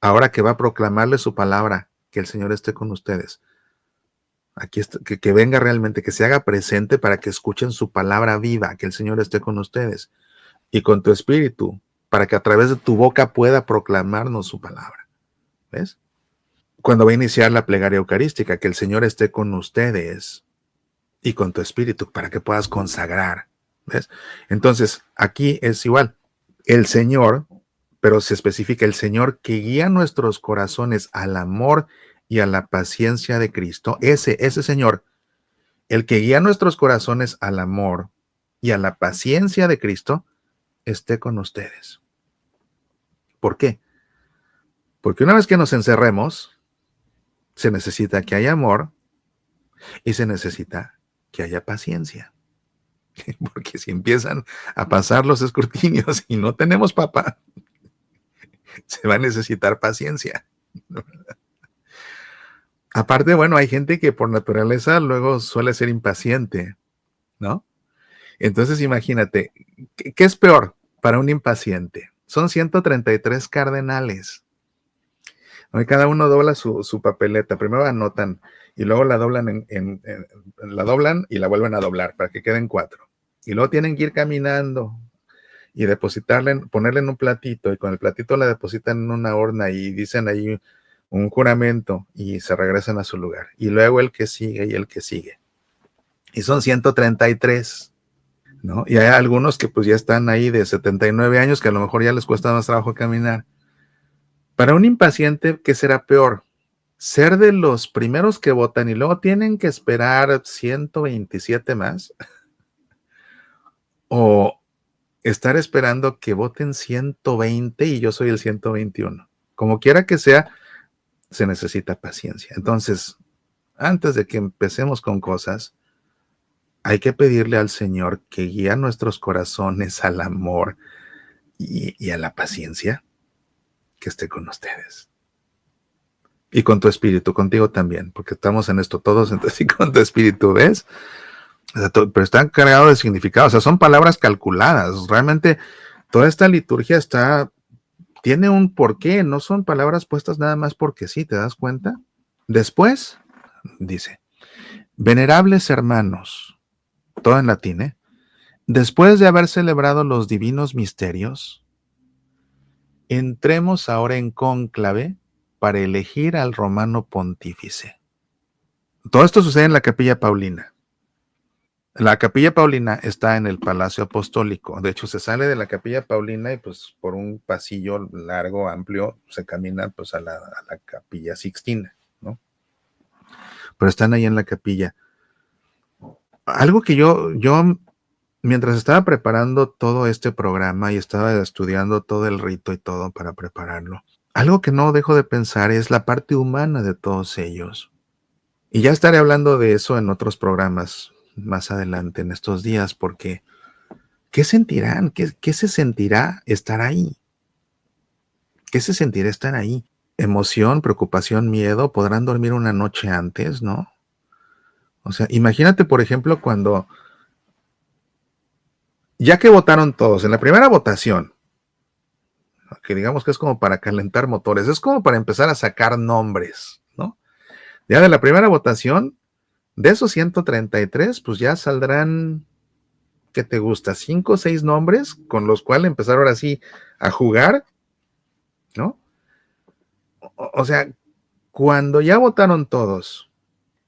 ahora que va a proclamarle su palabra, que el Señor esté con ustedes. Aquí está, que venga realmente, que se haga presente para que escuchen su palabra viva, que el Señor esté con ustedes. Y con tu espíritu, para que a través de tu boca pueda proclamarnos su palabra. ¿Ves? Cuando va a iniciar la plegaria eucarística, que el Señor esté con ustedes y con tu espíritu, para que puedas consagrar. ¿Ves? Entonces, aquí es igual. El Señor, pero se especifica el Señor que guía nuestros corazones al amor y a la paciencia de Cristo. Ese Señor, el que guía nuestros corazones al amor y a la paciencia de Cristo, esté con ustedes. ¿Por qué? Porque una vez que nos encerremos, se necesita que haya amor y se necesita que haya paciencia. Porque si empiezan a pasar los escrutinios y no tenemos papa, se va a necesitar paciencia. Aparte, bueno, hay gente que por naturaleza luego suele ser impaciente, ¿no? Entonces imagínate, ¿qué es peor para un impaciente? Son 133 cardenales. ¿No? Cada uno dobla su papeleta. Primero anotan y luego la doblan, la doblan y la vuelven a doblar para que queden 4. Y luego tienen que ir caminando y depositarle, ponerle en un platito, y con el platito la depositan en una urna y dicen ahí un juramento y se regresan a su lugar. Y luego el que sigue y el que sigue. Y son 133, ¿no? Y hay algunos que pues ya están ahí de 79 años que a lo mejor ya les cuesta más trabajo caminar. Para un impaciente, ¿qué será peor? ¿Ser de los primeros que votan y luego tienen que esperar 127 más? ¿O estar esperando que voten 120 y yo soy el 121? Como quiera que sea, se necesita paciencia. Entonces, antes de que empecemos con cosas, hay que pedirle al Señor que guíe nuestros corazones al amor y a la paciencia que esté con ustedes. Y con tu espíritu, contigo también, porque estamos en esto todos, entonces y con tu espíritu, ¿ves? O sea, pero están cargados de significado, o sea, son palabras calculadas. Realmente toda esta liturgia tiene un porqué, no son palabras puestas nada más porque sí, ¿te das cuenta? Después, dice, venerables hermanos, todo en latín, ¿eh? Después de haber celebrado los divinos misterios, entremos ahora en cónclave para elegir al romano pontífice. Todo esto sucede en la Capilla Paulina. La Capilla Paulina está en el Palacio Apostólico. De hecho, se sale de la Capilla Paulina y pues por un pasillo largo, amplio, se camina pues a la Capilla Sixtina, ¿no? Pero están ahí en la capilla. Algo que yo, mientras estaba preparando todo este programa y estaba estudiando todo el rito y todo para prepararlo, algo que no dejo de pensar es la parte humana de todos ellos. Y ya estaré hablando de eso en otros programas más adelante en estos días, porque ¿qué sentirán? ¿Qué se sentirá estar ahí? ¿Qué se sentirá estar ahí? Emoción, preocupación, miedo, podrán dormir una noche antes, ¿no? O sea, imagínate, por ejemplo, cuando, ya que votaron todos, en la primera votación, que digamos que es como para calentar motores, es como para empezar a sacar nombres, ¿no? Ya de la primera votación, de esos 133, pues ya saldrán, ¿qué te gusta? 5 o 6 nombres con los cuales empezar ahora sí a jugar, ¿no? O sea, cuando ya votaron todos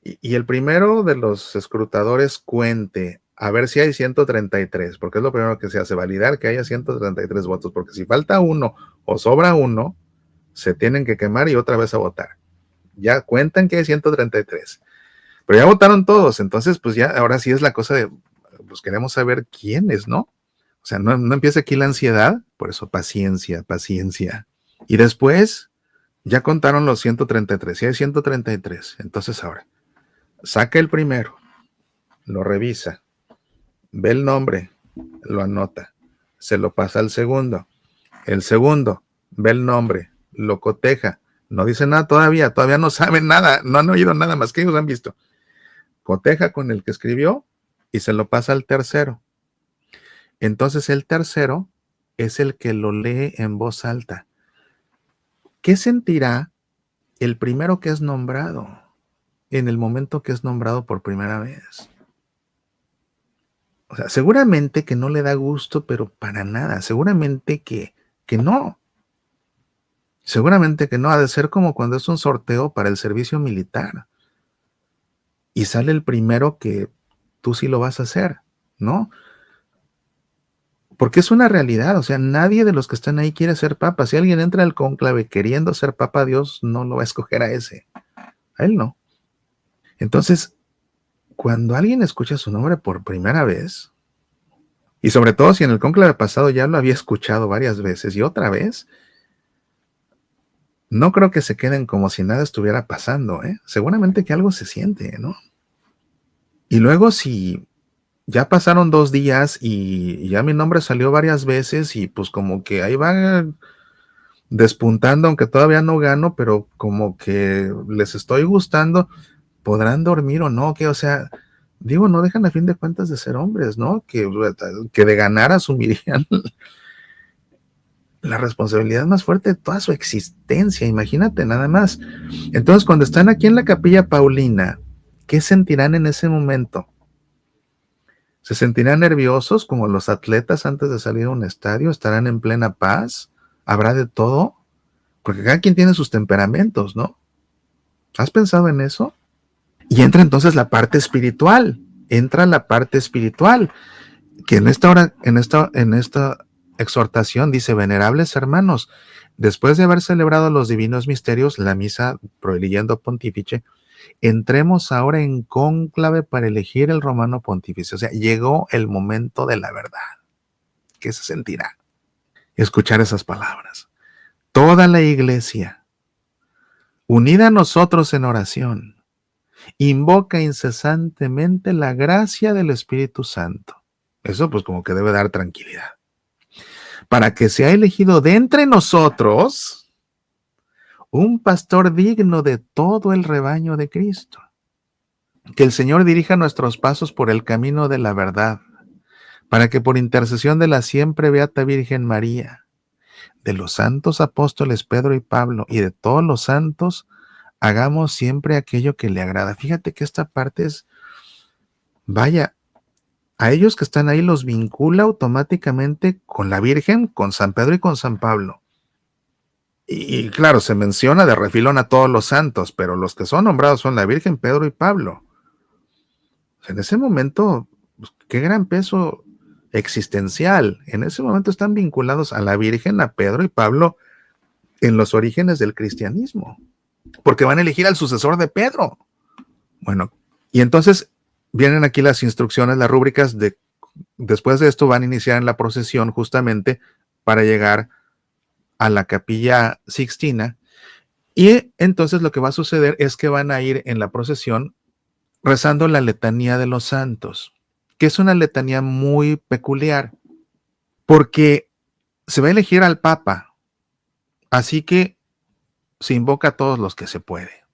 y el primero de los escrutadores cuente a ver si hay 133, porque es lo primero que se hace, validar que haya 133 votos, porque si falta uno o sobra uno, se tienen que quemar y otra vez a votar. Ya cuentan que hay 133, pero ya votaron todos, entonces pues ya ahora sí es la cosa de, pues queremos saber quiénes, ¿no? O sea, no empieza aquí la ansiedad, por eso paciencia, paciencia. Y después ya contaron los 133, si hay 133, entonces ahora saca el primero, lo revisa, ve el nombre, lo anota, se lo pasa al segundo, el segundo ve el nombre, lo coteja, no dice nada todavía no saben nada, no han oído nada más que ellos han visto, coteja con el que escribió y se lo pasa al tercero. Entonces el tercero es el que lo lee en voz alta. ¿Qué sentirá el primero que es nombrado en el momento que es nombrado por primera vez? O sea, seguramente que no le da gusto, pero para nada. Seguramente que no. Seguramente que no. Ha de ser como cuando es un sorteo para el servicio militar y sale el primero que tú sí lo vas a hacer, ¿no? Porque es una realidad. O sea, nadie de los que están ahí quiere ser papa. Si alguien entra al cónclave queriendo ser papa, Dios no lo va a escoger a ese. A él no. Entonces, cuando alguien escucha su nombre por primera vez, y sobre todo si en el cónclave pasado ya lo había escuchado varias veces y otra vez, no creo que se queden como si nada estuviera pasando, ¿eh? Seguramente que algo se siente, ¿no? Y luego si ya pasaron 2 días y ya mi nombre salió varias veces y pues como que ahí va despuntando, aunque todavía no gano, pero como que les estoy gustando, podrán dormir o no, que o sea, digo, no dejan a fin de cuentas de ser hombres, ¿no? Que de ganar asumirían la responsabilidad más fuerte de toda su existencia, imagínate nada más. Entonces, cuando están aquí en la Capilla Paulina, ¿qué sentirán en ese momento? ¿Se sentirán nerviosos como los atletas antes de salir a un estadio? ¿Estarán en plena paz? ¿Habrá de todo? Porque cada quien tiene sus temperamentos, ¿no? ¿Has pensado en eso? Y entra entonces la parte espiritual. Entra la parte espiritual, que en esta hora, en esta exhortación dice: venerables hermanos, después de haber celebrado los divinos misterios, la misa proeligiendo pontífice, entremos ahora en cónclave para elegir el romano pontífice. O sea, llegó el momento de la verdad. ¿Qué se sentirá? Escuchar esas palabras. Toda la iglesia, unida a nosotros en oración, invoca incesantemente la gracia del Espíritu Santo. Eso pues como que debe dar tranquilidad. para que sea elegido de entre nosotros un pastor digno de todo el rebaño de Cristo. Que el Señor dirija nuestros pasos por el camino de la verdad, para que por intercesión de la siempre beata Virgen María, de los santos apóstoles Pedro y Pablo y de todos los santos, hagamos siempre aquello que le agrada. Fíjate que esta parte es, vaya, a ellos que están ahí los vincula automáticamente con la Virgen, con San Pedro y con San Pablo. Y claro, se menciona de refilón a todos los santos, pero los que son nombrados son la Virgen, Pedro y Pablo. En ese momento, pues, qué gran peso existencial. En ese momento están vinculados a la Virgen, a Pedro y Pablo en los orígenes del cristianismo, porque van a elegir al sucesor de Pedro. Bueno, y entonces vienen aquí las instrucciones, las rúbricas de, después de esto van a iniciar en la procesión justamente para llegar a la Capilla Sixtina, y entonces lo que va a suceder es que van a ir en la procesión rezando la letanía de los santos, que es una letanía muy peculiar, porque se va a elegir al Papa, así que se invoca a todos los que se puede.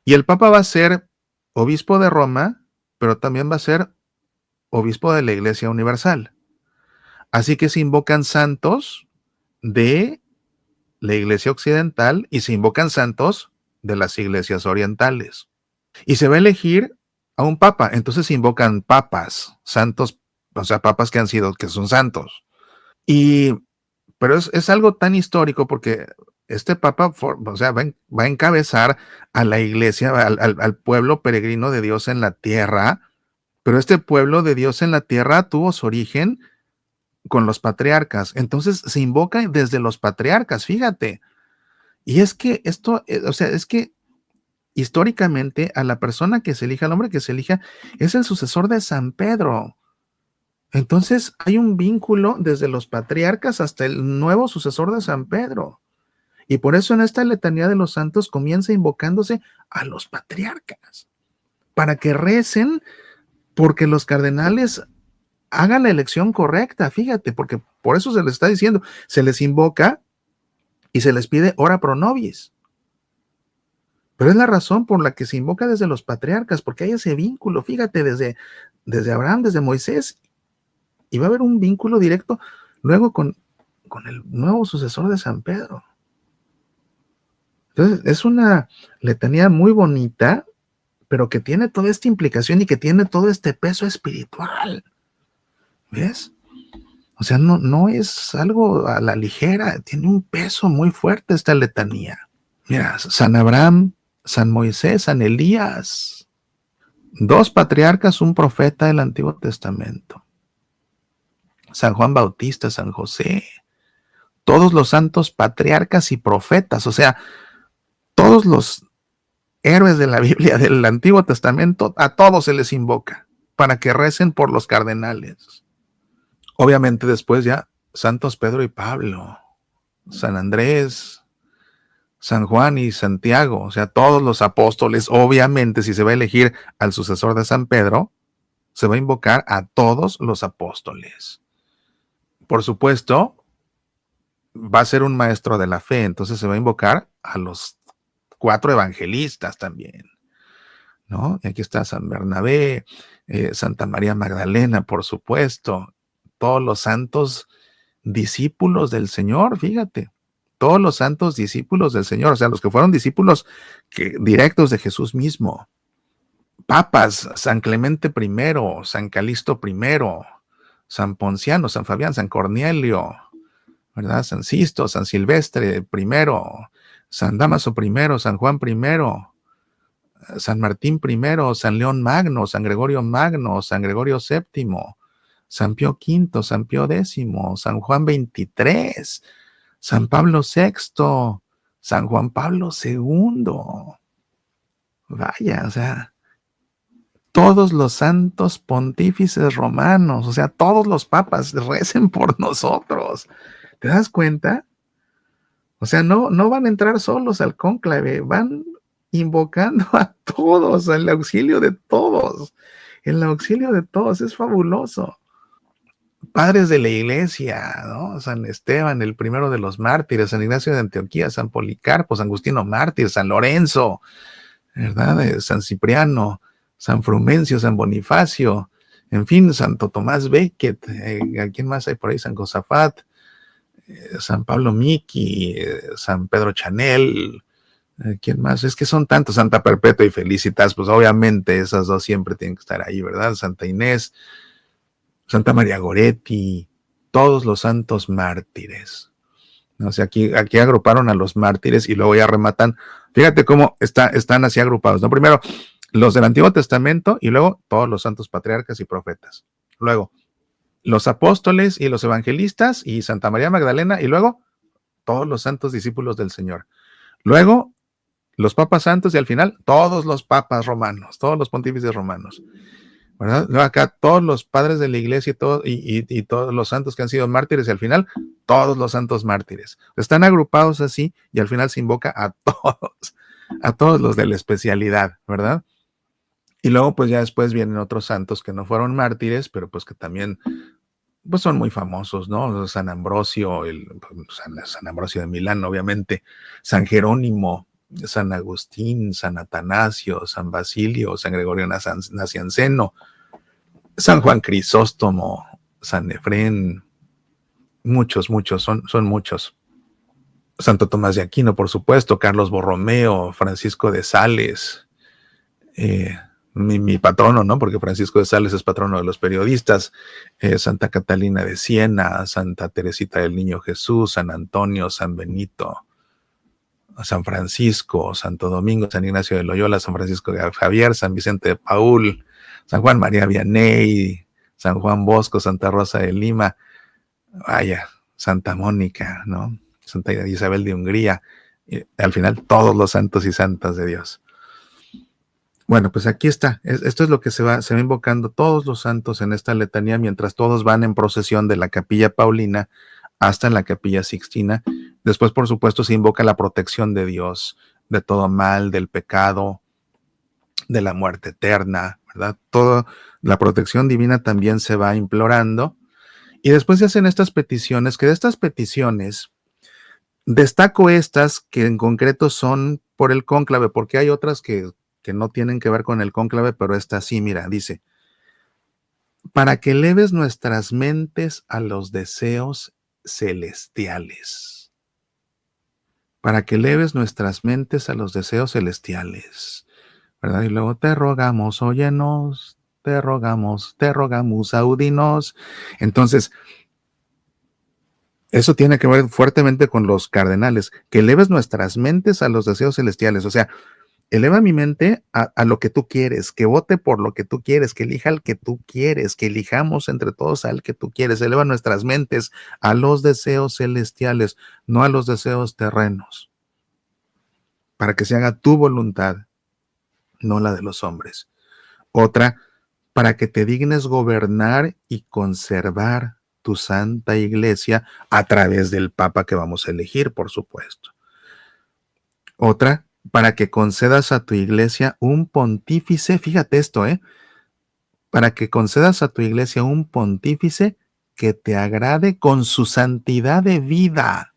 Y el Papa va a ser obispo de Roma, pero también va a ser obispo de la Iglesia Universal. Así que se invocan santos de la Iglesia Occidental y se invocan santos de las iglesias orientales. Y se va a elegir a un papa, entonces se invocan papas, santos, o sea, papas que han sido, que son santos. Y, pero es algo tan histórico porque este papa, o sea, va a encabezar a la iglesia, al pueblo peregrino de Dios en la tierra, pero este pueblo de Dios en la tierra tuvo su origen con los patriarcas, entonces se invoca desde los patriarcas, fíjate. Y es que esto, o sea, es que históricamente a la persona que se elija, al hombre que se elija, es el sucesor de San Pedro. Entonces hay un vínculo desde los patriarcas hasta el nuevo sucesor de San Pedro. Y por eso en esta letanía de los santos comienza invocándose a los patriarcas, para que recen porque los cardenales hagan la elección correcta, fíjate, porque por eso se les está diciendo, se les invoca y se les pide ora pro nobis. Pero es la razón por la que se invoca desde los patriarcas, porque hay ese vínculo, fíjate, desde Abraham, desde Moisés, y va a haber un vínculo directo luego con el nuevo sucesor de San Pedro. Entonces, es una letanía muy bonita, pero que tiene toda esta implicación y que tiene todo este peso espiritual. ¿Ves? O sea, no es algo a la ligera, tiene un peso muy fuerte esta letanía. Mira, San Abraham, San Moisés, San Elías, dos patriarcas, un profeta del Antiguo Testamento. San Juan Bautista, San José, todos los santos patriarcas y profetas, o sea, todos los héroes de la Biblia del Antiguo Testamento, a todos se les invoca para que recen por los cardenales. Obviamente después ya santos Pedro y Pablo, San Andrés, San Juan y Santiago, o sea, todos los apóstoles. Obviamente, si se va a elegir al sucesor de San Pedro, se va a invocar a todos los apóstoles. Por supuesto, va a ser un maestro de la fe, entonces se va a invocar a los 4 evangelistas también, ¿no? Y aquí está San Bernabé, Santa María Magdalena, por supuesto, todos los santos discípulos del Señor, fíjate, todos los santos discípulos del Señor, o sea, los que fueron discípulos directos de Jesús mismo. Papas, San Clemente I, San Calixto I, San Ponciano, San Fabián, San Cornelio, ¿verdad? San Sisto, San Silvestre I, San Dámaso I, San Juan I, San Martín I, San León Magno, San Gregorio Magno, San Gregorio VII, San Pío V, San Pío X, San Juan XXIII, San Pablo VI, San Juan Pablo II. Vaya, o sea, todos los santos pontífices romanos, o sea, todos los papas recen por nosotros. ¿Te das cuenta? O sea, no van a entrar solos al cónclave, van invocando a todos, al auxilio de todos. El auxilio de todos es fabuloso. padres de la iglesia, ¿no? San Esteban, el primero de los mártires, San Ignacio de Antioquía, San Policarpo, San Agustino mártir, San Lorenzo, ¿verdad? San Cipriano, San Frumencio, San Bonifacio, en fin, Santo Tomás Becket, ¿a quién más hay por ahí? San Josafat, San Pablo Miki, San Pedro Chanel, ¿quién más? Es que son tantos, Santa Perpetua y Felicitas, pues obviamente esas dos siempre tienen que estar ahí, ¿verdad? Santa Inés, Santa María Goretti, todos los santos mártires. O sea, aquí agruparon a los mártires y luego ya rematan. Fíjate cómo están así agrupados, ¿no? Primero, los del Antiguo Testamento y luego todos los santos patriarcas y profetas. Luego, los apóstoles y los evangelistas y Santa María Magdalena y luego todos los santos discípulos del Señor. Luego, los papas santos y al final todos los papas romanos, todos los pontífices romanos. ¿Verdad? Luego acá todos los padres de la iglesia y todos los santos que han sido mártires y al final todos los santos mártires. Están agrupados así y al final se invoca a todos los de la especialidad, ¿verdad? Y luego pues ya después vienen otros santos que no fueron mártires, pero pues que también pues son muy famosos, ¿no? San Ambrosio, San Ambrosio de Milán, obviamente, San Jerónimo, San Agustín, San Atanasio, San Basilio, San Gregorio Nacianceno, San Juan Crisóstomo, San Efrén, muchos, son muchos. Santo Tomás de Aquino, por supuesto, Carlos Borromeo, Francisco de Sales, mi patrono, ¿no? Porque Francisco de Sales es patrono de los periodistas, Santa Catalina de Siena, Santa Teresita del Niño Jesús, San Antonio, San Benito, San Francisco, Santo Domingo, San Ignacio de Loyola, San Francisco de Javier, San Vicente de Paúl, San Juan María Vianney, San Juan Bosco, Santa Rosa de Lima, vaya, Santa Mónica, ¿no? Santa Isabel de Hungría, y al final todos los santos y santas de Dios. Bueno, pues aquí está. Esto es lo que se va invocando todos los santos en esta letanía mientras todos van en procesión de la Capilla Paulina hasta en la Capilla Sixtina. Después, por supuesto, se invoca la protección de Dios, de todo mal, del pecado, de la muerte eterna, ¿verdad? Toda la protección divina también se va implorando. Y después se hacen estas peticiones, que de estas peticiones destaco estas que en concreto son por el cónclave, porque hay otras que no tienen que ver con el cónclave, pero esta sí, mira, dice, para que eleves nuestras mentes a los deseos celestiales. Para que eleves nuestras mentes a los deseos celestiales. ¿Verdad? Y luego te rogamos, óyenos, te rogamos, audinos. Entonces, eso tiene que ver fuertemente con los cardenales, que eleves nuestras mentes a los deseos celestiales. O sea, eleva mi mente a lo que tú quieres, que vote por lo que tú quieres, que elija al que tú quieres, que elijamos entre todos al que tú quieres. Eleva nuestras mentes a los deseos celestiales, no a los deseos terrenos, para que se haga tu voluntad, no la de los hombres. Otra, para que te dignes gobernar y conservar tu santa iglesia a través del Papa que vamos a elegir, por supuesto. Otra, para que concedas a tu iglesia un pontífice, fíjate esto, para que concedas a tu iglesia un pontífice que te agrade con su santidad de vida.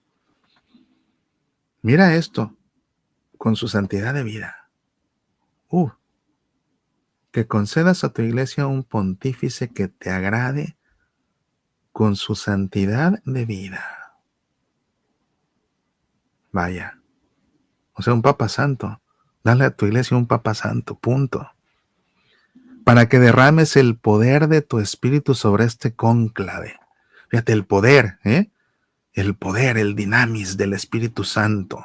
Mira esto, con su santidad de vida. Que concedas a tu iglesia un pontífice que te agrade con su santidad de vida. Vaya, o sea, un Papa Santo. Dale a tu iglesia un Papa Santo, punto. Para que derrames el poder de tu espíritu sobre este cónclave. Fíjate, el poder, el poder, el dinamis del Espíritu Santo.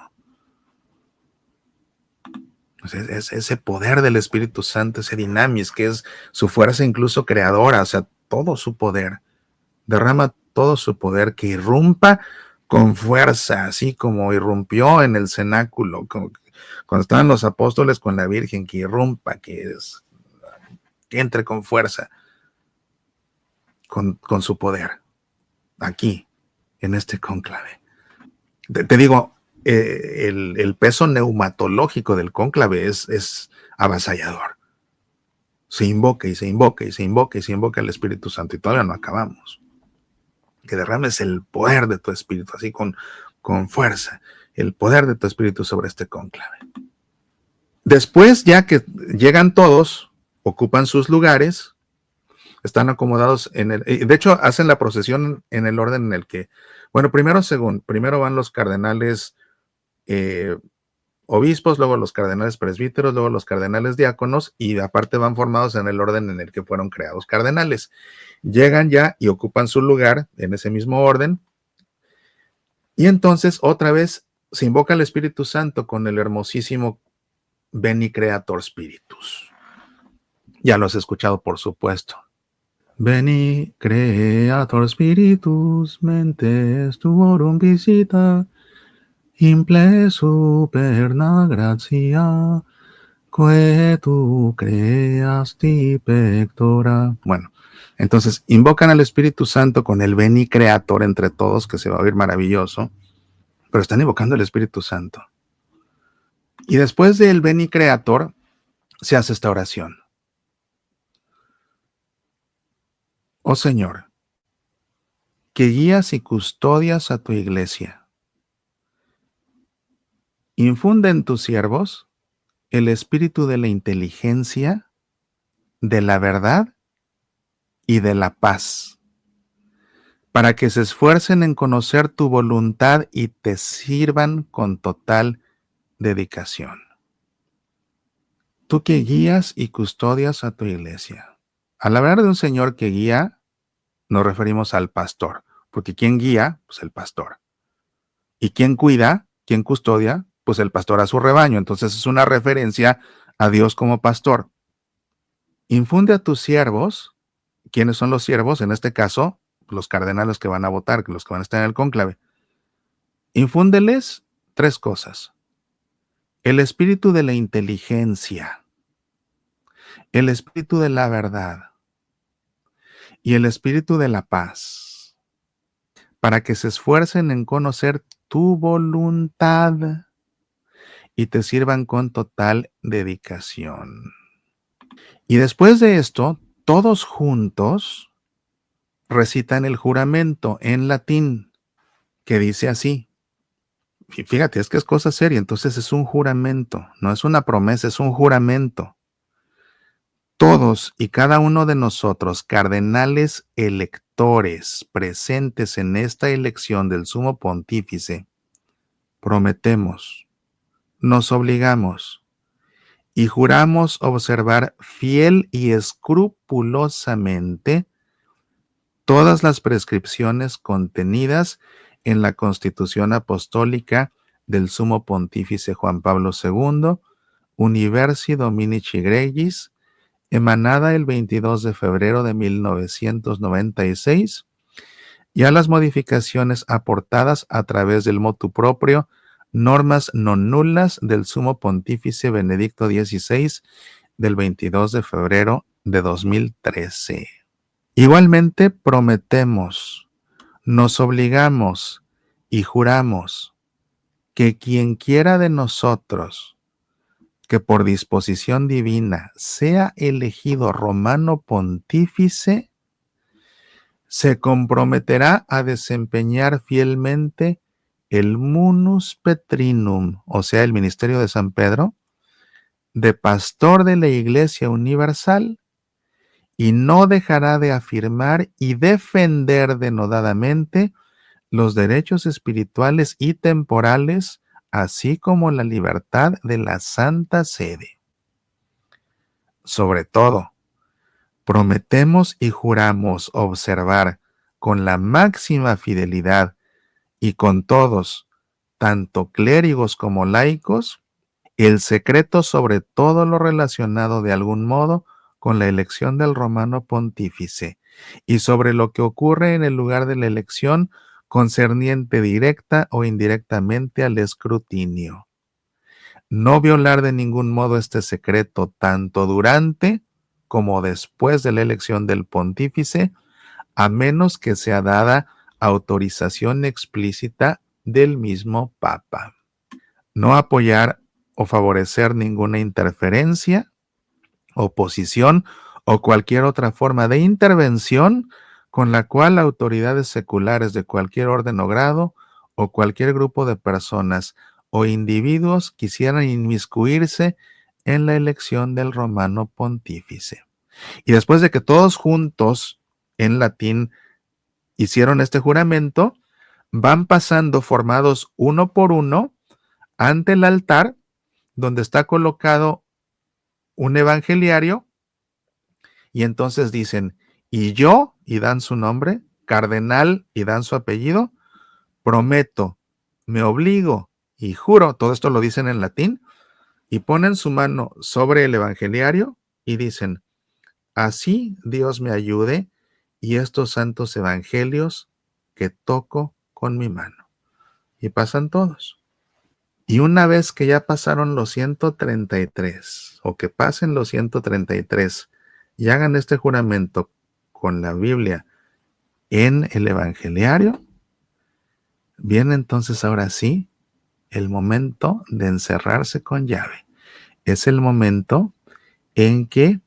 Es ese poder del Espíritu Santo, ese dinamis, que es su fuerza incluso creadora, o sea, todo su poder. Derrama todo su poder, que irrumpa con fuerza, así como irrumpió en el cenáculo, cuando estaban los apóstoles con la Virgen, que irrumpa, que entre con fuerza, con su poder, aquí, en este cónclave. Te digo, el peso neumatológico del cónclave es avasallador. Se invoca y se invoca y se invoca y se invoca el Espíritu Santo y todavía no acabamos. que derrames el poder de tu espíritu, así con fuerza, el poder de tu espíritu sobre este cónclave. Después, ya que llegan todos, ocupan sus lugares, están acomodados de hecho, hacen la procesión en el orden en el que, bueno, primero van los cardenales obispos, luego los cardenales presbíteros, luego los cardenales diáconos, y aparte van formados en el orden en el que fueron creados cardenales. Llegan ya y ocupan su lugar en ese mismo orden, y entonces otra vez se invoca al Espíritu Santo con el hermosísimo Veni Creator Spiritus. Ya lo has escuchado, por supuesto. Veni Creator Spiritus, mentes tuorum visita, imple superna gratia, que tu creasti pectora. Bueno, entonces invocan al Espíritu Santo con el Veni Creator entre todos, que se va a oír maravilloso, pero están invocando al Espíritu Santo. Y después del Veni Creator se hace esta oración. Oh Señor, que guías y custodias a tu iglesia, infunde en tus siervos el espíritu de la inteligencia, de la verdad y de la paz, para que se esfuercen en conocer tu voluntad y te sirvan con total dedicación. Tú que guías y custodias a tu iglesia. Al hablar de un Señor que guía, nos referimos al pastor, porque ¿quién guía? Pues el pastor. ¿Y quién cuida? ¿Quién custodia? Pues el pastor a su rebaño. Entonces es una referencia a Dios como pastor. Infunde a tus siervos. ¿Quiénes son los siervos? En este caso, los cardenales que van a votar, los que van a estar en el cónclave. Infúndeles 3 cosas. El espíritu de la inteligencia, el espíritu de la verdad y el espíritu de la paz, para que se esfuercen en conocer tu voluntad y te sirvan con total dedicación. Y después de esto, todos juntos recitan el juramento en latín, que dice así. Fíjate, es que es cosa seria, entonces es un juramento, no es una promesa, es un juramento. Todos y cada uno de nosotros, cardenales electores presentes en esta elección del Sumo Pontífice, prometemos, nos obligamos y juramos observar fiel y escrupulosamente todas las prescripciones contenidas en la Constitución Apostólica del Sumo Pontífice Juan Pablo II, Universi Dominici Gregis, emanada el 22 de febrero de 1996, y a las modificaciones aportadas a través del motu proprio Normas non nullas del Sumo Pontífice Benedicto XVI del 22 de febrero de 2013. Igualmente prometemos, nos obligamos y juramos que quien quiera de nosotros que por disposición divina sea elegido romano pontífice, se comprometerá a desempeñar fielmente el munus petrinum, o sea, el ministerio de San Pedro, de pastor de la Iglesia Universal, y no dejará de afirmar y defender denodadamente los derechos espirituales y temporales, así como la libertad de la Santa Sede. Sobre todo, prometemos y juramos observar con la máxima fidelidad y con todos, tanto clérigos como laicos, el secreto sobre todo lo relacionado de algún modo con la elección del romano pontífice y sobre lo que ocurre en el lugar de la elección concerniente directa o indirectamente al escrutinio. No violar de ningún modo este secreto tanto durante como después de la elección del pontífice, a menos que sea dada autorización explícita del mismo Papa. No apoyar o favorecer ninguna interferencia, oposición o cualquier otra forma de intervención con la cual autoridades seculares de cualquier orden o grado o cualquier grupo de personas o individuos quisieran inmiscuirse en la elección del romano pontífice. Y después de que todos juntos en latín hicieron este juramento, van pasando formados uno por uno ante el altar donde está colocado un evangeliario, y entonces dicen, y yo, y dan su nombre, cardenal, y dan su apellido, prometo, me obligo y juro, todo esto lo dicen en latín, y ponen su mano sobre el evangeliario y dicen, así Dios me ayude y estos santos evangelios que toco con mi mano. Y pasan todos. Y una vez que ya pasaron los 133, o que pasen los 133, y hagan este juramento con la Biblia en el evangeliario, viene entonces ahora sí el momento de encerrarse con llave. Es el momento en que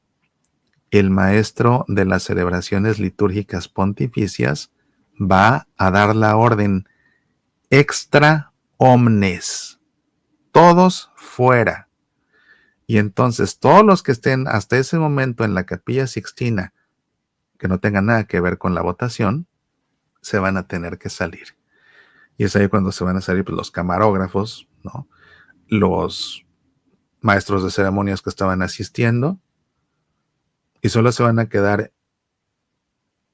el maestro de las celebraciones litúrgicas pontificias va a dar la orden extra omnes, todos fuera. Y entonces todos los que estén hasta ese momento en la Capilla Sixtina, que no tengan nada que ver con la votación, se van a tener que salir. Y es ahí cuando se van a salir pues, los camarógrafos, ¿no? Los maestros de ceremonias que estaban asistiendo, y solo se van a quedar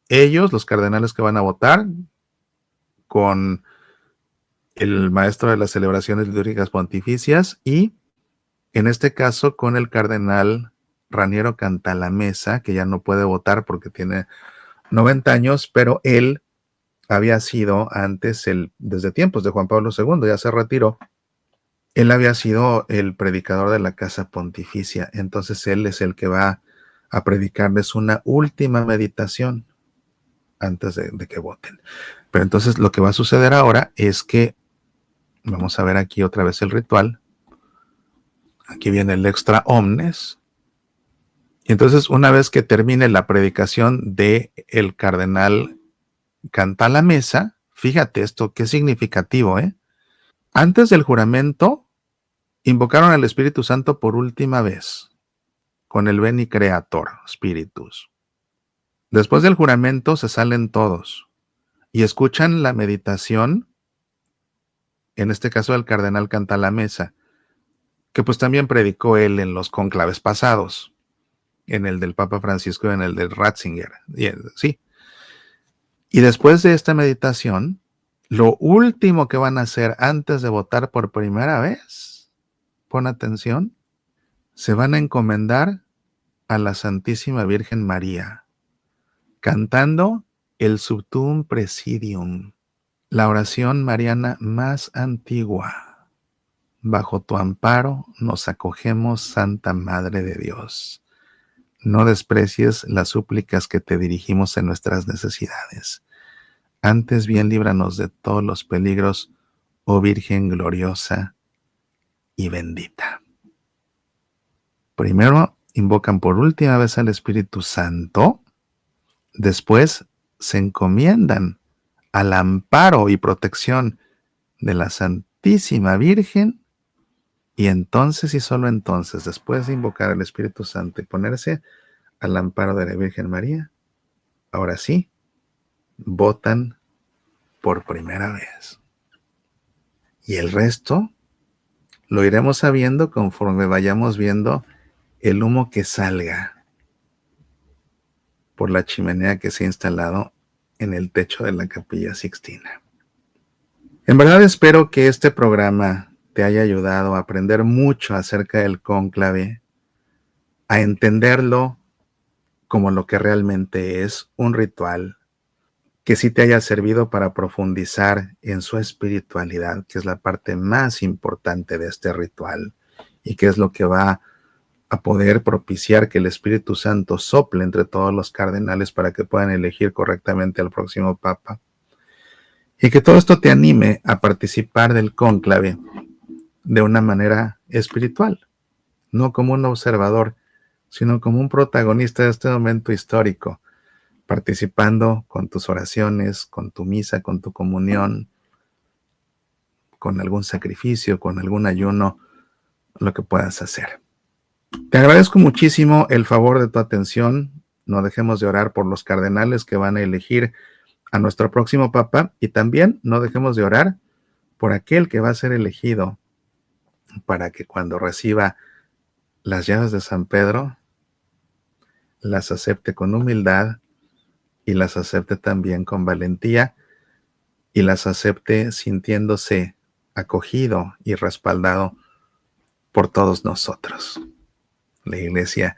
ellos, los cardenales que van a votar, con el maestro de las celebraciones litúrgicas pontificias y, en este caso, con el cardenal Raniero Cantalamessa, que ya no puede votar porque tiene 90 años, pero él había sido antes, desde tiempos de Juan Pablo II, ya se retiró, él había sido el predicador de la Casa Pontificia, entonces él es el que va a predicarles una última meditación antes de que voten. Pero entonces lo que va a suceder ahora es que, vamos a ver aquí otra vez el ritual, aquí viene el extra omnes, y entonces una vez que termine la predicación de el cardenal Cantalamessa, fíjate esto, qué significativo, ¿eh? Antes del juramento, invocaron al Espíritu Santo por última vez, con el Veni Creator, Spiritus. Después del juramento se salen todos y escuchan la meditación, en este caso del cardenal Cantalamessa, que pues también predicó él en los conclaves pasados, en el del Papa Francisco y en el de Ratzinger. Sí. Y después de esta meditación, lo último que van a hacer antes de votar por primera vez, pon atención, se van a encomendar a la Santísima Virgen María, cantando el Subtuum Presidium, la oración mariana más antigua. Bajo tu amparo nos acogemos, Santa Madre de Dios. No desprecies las súplicas que te dirigimos en nuestras necesidades. Antes bien líbranos de todos los peligros, oh Virgen gloriosa y bendita. Primero invocan por última vez al Espíritu Santo, después se encomiendan al amparo y protección de la Santísima Virgen, y entonces y solo entonces, después de invocar al Espíritu Santo y ponerse al amparo de la Virgen María, ahora sí, votan por primera vez. Y el resto lo iremos sabiendo conforme vayamos viendo el humo que salga por la chimenea que se ha instalado en el techo de la Capilla Sixtina. En verdad espero que este programa te haya ayudado a aprender mucho acerca del cónclave, a entenderlo como lo que realmente es, un ritual, que sí te haya servido para profundizar en su espiritualidad, que es la parte más importante de este ritual y que es lo que va a poder propiciar que el Espíritu Santo sople entre todos los cardenales para que puedan elegir correctamente al próximo Papa. Y que todo esto te anime a participar del cónclave de una manera espiritual, no como un observador, sino como un protagonista de este momento histórico, participando con tus oraciones, con tu misa, con tu comunión, con algún sacrificio, con algún ayuno, lo que puedas hacer. Te agradezco muchísimo el favor de tu atención. No dejemos de orar por los cardenales que van a elegir a nuestro próximo papa, y también no dejemos de orar por aquel que va a ser elegido para que cuando reciba las llaves de San Pedro, las acepte con humildad y las acepte también con valentía y las acepte sintiéndose acogido y respaldado por todos nosotros, la Iglesia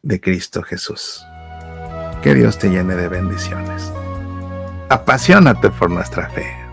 de Cristo Jesús. Que Dios te llene de bendiciones. Apasionate por nuestra fe.